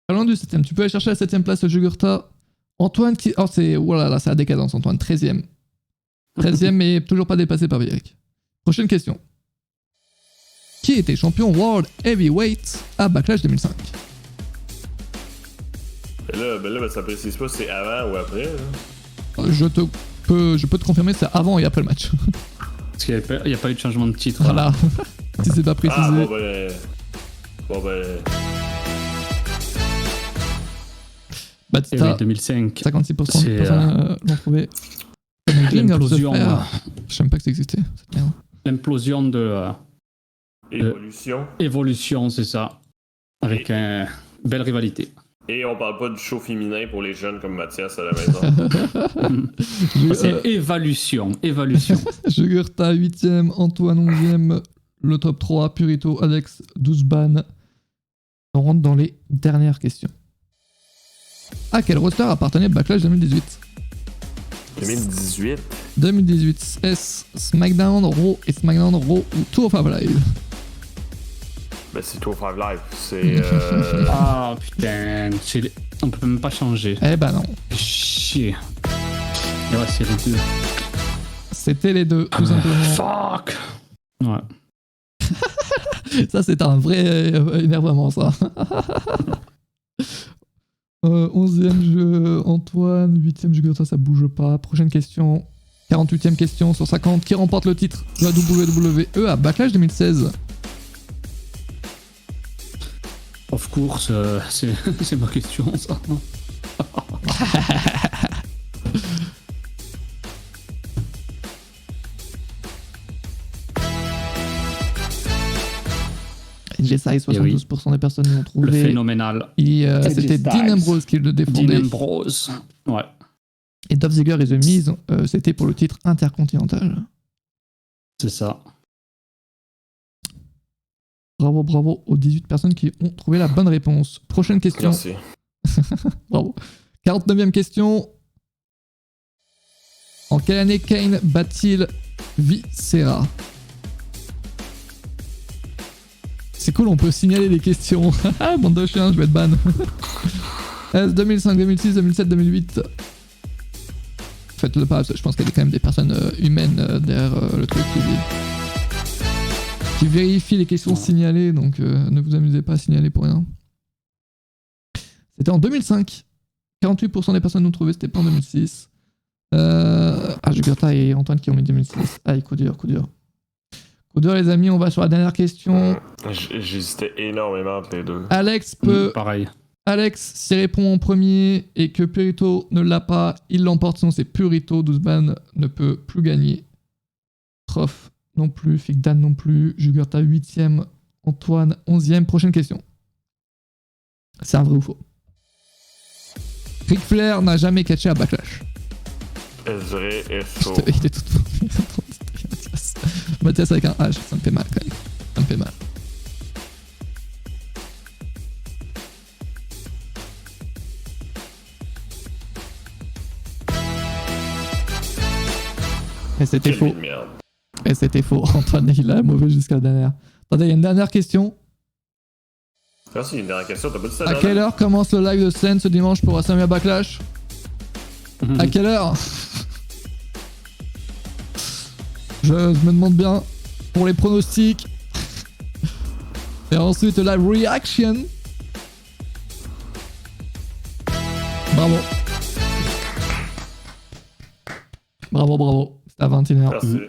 [SPEAKER 1] Pas loin du 7ème. Tu peux aller chercher la 7ème place, Jugurta. Antoine qui. Oh, c'est. Oh là là, c'est la décadence, Antoine. 13ème. 13ème, mais toujours pas dépassé par Vieric. Prochaine question. Qui était champion World Heavyweight à Backlash 2005?
[SPEAKER 2] Ben ça précise pas si c'est avant ou après. Là.
[SPEAKER 1] Je peux te confirmer, c'est avant et après le match.
[SPEAKER 3] Parce qu'il n'y a pas eu de changement de titre.
[SPEAKER 1] Voilà. Si c'est pas précisé.
[SPEAKER 2] Ah, bon ben.
[SPEAKER 1] Batista,
[SPEAKER 3] oui, 2005.
[SPEAKER 1] 56% des personnes l'ont trouvé.
[SPEAKER 3] L'implosion.
[SPEAKER 1] Je sais même pas que ça existait, cette merde.
[SPEAKER 3] L'implosion de...
[SPEAKER 2] Évolution,
[SPEAKER 3] c'est ça. Avec une belle rivalité.
[SPEAKER 2] Et on parle pas du show féminin pour les jeunes comme Mathias à la maison.
[SPEAKER 3] C'est évaluation.
[SPEAKER 1] Jugurta 8ème, Antoine 11ème, le top 3, Purito, Alex, Douzban. On rentre dans les dernières questions. À quel roster appartenait Backlash 2018? 2018, est-ce SmackDown, Raw et SmackDown, Raw ou 205 Live?
[SPEAKER 2] Ben c'est 205 Live, c'est...
[SPEAKER 3] Ah putain, on peut même pas changer.
[SPEAKER 1] Eh ben non.
[SPEAKER 3] Chier. Et ouais, c'est les deux.
[SPEAKER 1] C'était les deux, tout simplement.
[SPEAKER 3] Fuck. Ouais.
[SPEAKER 1] Ça, c'est un vrai énervement, ça. 11ème jeu, Antoine. 8ème Jugurta, ça bouge pas. Prochaine question. 48ème question sur 50. Qui remporte le titre de la WWE à Backlash 2016?
[SPEAKER 3] Of course, c'est ma question, ça.
[SPEAKER 1] NJSI, 72% des personnes l'ont trouvé.
[SPEAKER 3] Le phénoménal.
[SPEAKER 1] C'était Dean Ambrose qui le défendait.
[SPEAKER 3] Dean Ambrose, ouais.
[SPEAKER 1] Et Dolph Ziggler et The Miz, c'était pour le titre intercontinental.
[SPEAKER 3] C'est ça.
[SPEAKER 1] Bravo aux 18 personnes qui ont trouvé la bonne réponse. Prochaine question.
[SPEAKER 2] Merci.
[SPEAKER 1] Bravo. 49ème question. En quelle année Kane bat-il Viscera? C'est cool, on peut signaler les questions. Bande de chiens, je vais être ban. 2005, 2006, 2007, 2008. Faites-le pas, je pense qu'il y a quand même des personnes humaines derrière le truc qui vérifient les questions signalées, donc ne vous amusez pas à signaler pour rien. C'était en 2005. 48% des personnes l'ont trouvé, c'était pas en 2006. Jugurta et Antoine qui ont mis 2006. Allez, coup dur. Coup dur, les amis, on va sur la dernière question.
[SPEAKER 2] J'hésitais énormément entre les deux.
[SPEAKER 1] Alex peut...
[SPEAKER 3] Pareil.
[SPEAKER 1] Alex, s'il répond en premier et que Purito ne l'a pas, il l'emporte, sinon c'est Purito. Douzban ne peut plus gagner. Trof non plus, Figdan non plus. Jugurta 8ème, Antoine, 11e. Prochaine question. C'est un vrai ou faux? Ric Flair n'a jamais catché à Backlash.
[SPEAKER 2] Vrai et faux.
[SPEAKER 1] Il est tout Mathias avec un H, ça me fait mal quand même. Ça me fait mal. Et c'était faux. Et c'était faux. Antoine, il a mauvais jusqu'à la dernière. Attendez, il y a une dernière question.
[SPEAKER 2] Ah si, une dernière question, t'as pas dit ça?
[SPEAKER 1] À quelle heure commence le live de scène ce dimanche pour WrestleMania Backlash? À quelle heure? Je me demande bien. Pour les pronostics. Et ensuite, live reaction. Bravo. Bravo, bravo. C'était à 21h.
[SPEAKER 2] Merci.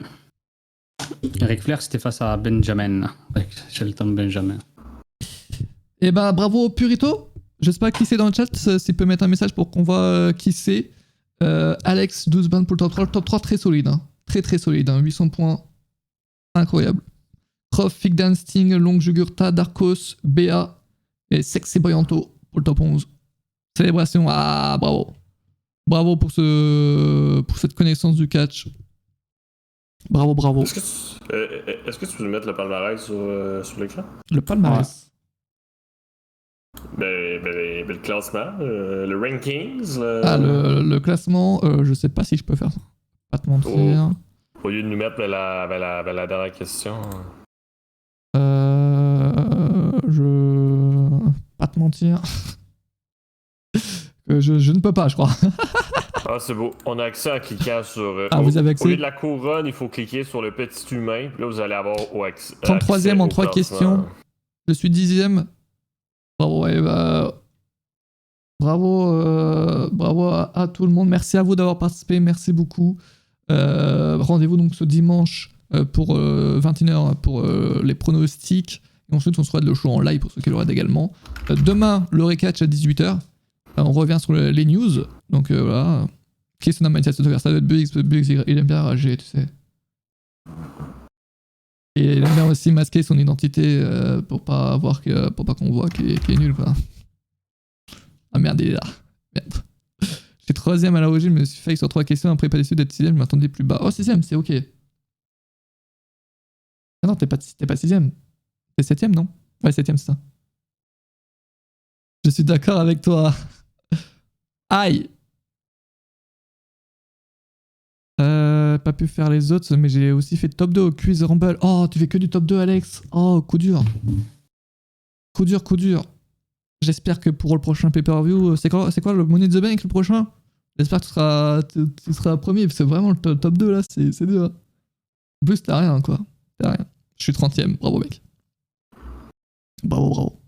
[SPEAKER 3] Ric Flair, c'était face à Benjamin. Avec Shelton Benjamin.
[SPEAKER 1] Et bah, bravo Purito. Je sais pas qui c'est dans le chat. S'il peut mettre un message pour qu'on voit qui c'est. Alex, 12 bandes pour le top 3. Le top 3 très solide. Hein. Très très solide. Hein. 800 points. Incroyable. Croft, Figdan, Sting, Long Jugurta, Darkos, BA et Sexy Boyanto pour le top 11. Célébration. Ah, bravo. Bravo pour cette connaissance du catch. Bravo, bravo.
[SPEAKER 2] Est-ce que tu peux nous mettre le palmarès sur l'écran?
[SPEAKER 1] Le palmarès.
[SPEAKER 2] Le classement, le rankings.
[SPEAKER 1] Le classement, je sais pas si je peux faire ça. Pas te mentir.
[SPEAKER 2] Au lieu de nous mettre la dernière question.
[SPEAKER 1] Pas te mentir. Je ne peux pas, je crois.
[SPEAKER 2] Ah, c'est beau. On a accès en cliquant sur...
[SPEAKER 1] vous avez accès?
[SPEAKER 2] Au lieu de la couronne, il faut cliquer sur le petit humain. Puis là, vous allez avoir accès
[SPEAKER 1] 33e en 3 questions. Je suis 10e. Bravo, ouais, bravo à tout le monde. Merci à vous d'avoir participé. Merci beaucoup. Rendez-vous donc ce dimanche pour 21h pour les pronostics. Et ensuite, on se fera le show en live pour ceux qui l'auraient également. Demain, le recatch à 18h. On revient sur les news. Donc voilà. Christian Mathias de ça doit être Bugs, il aime bien rager, tu sais. Et il aime bien aussi masquer son identité pour pas qu'on voit qu'il est nul, quoi. Ah merde, il est là. Merde. J'étais 3ème à l'origine, je me suis fait sur 3 questions, après pas déçu d'être 6ème, je m'attendais plus bas. Oh, 6ème, c'est ok. Ah non, t'es pas 6ème. T'es 7ème, non? Ouais, 7ème, c'est ça. Je suis d'accord avec toi. Aïe! Pas pu faire les autres, mais j'ai aussi fait top 2 au Quiz Rumble. Oh, tu fais que du top 2, Alex. Oh, coup dur. Coup dur, coup dur. J'espère que pour le prochain pay-per-view, c'est quoi le Money in the Bank le prochain? J'espère que tu seras premier, parce que vraiment le top 2 là, c'est dur. En plus, t'as rien, quoi. T'as rien. Je suis 30ème, bravo mec. Bravo, bravo.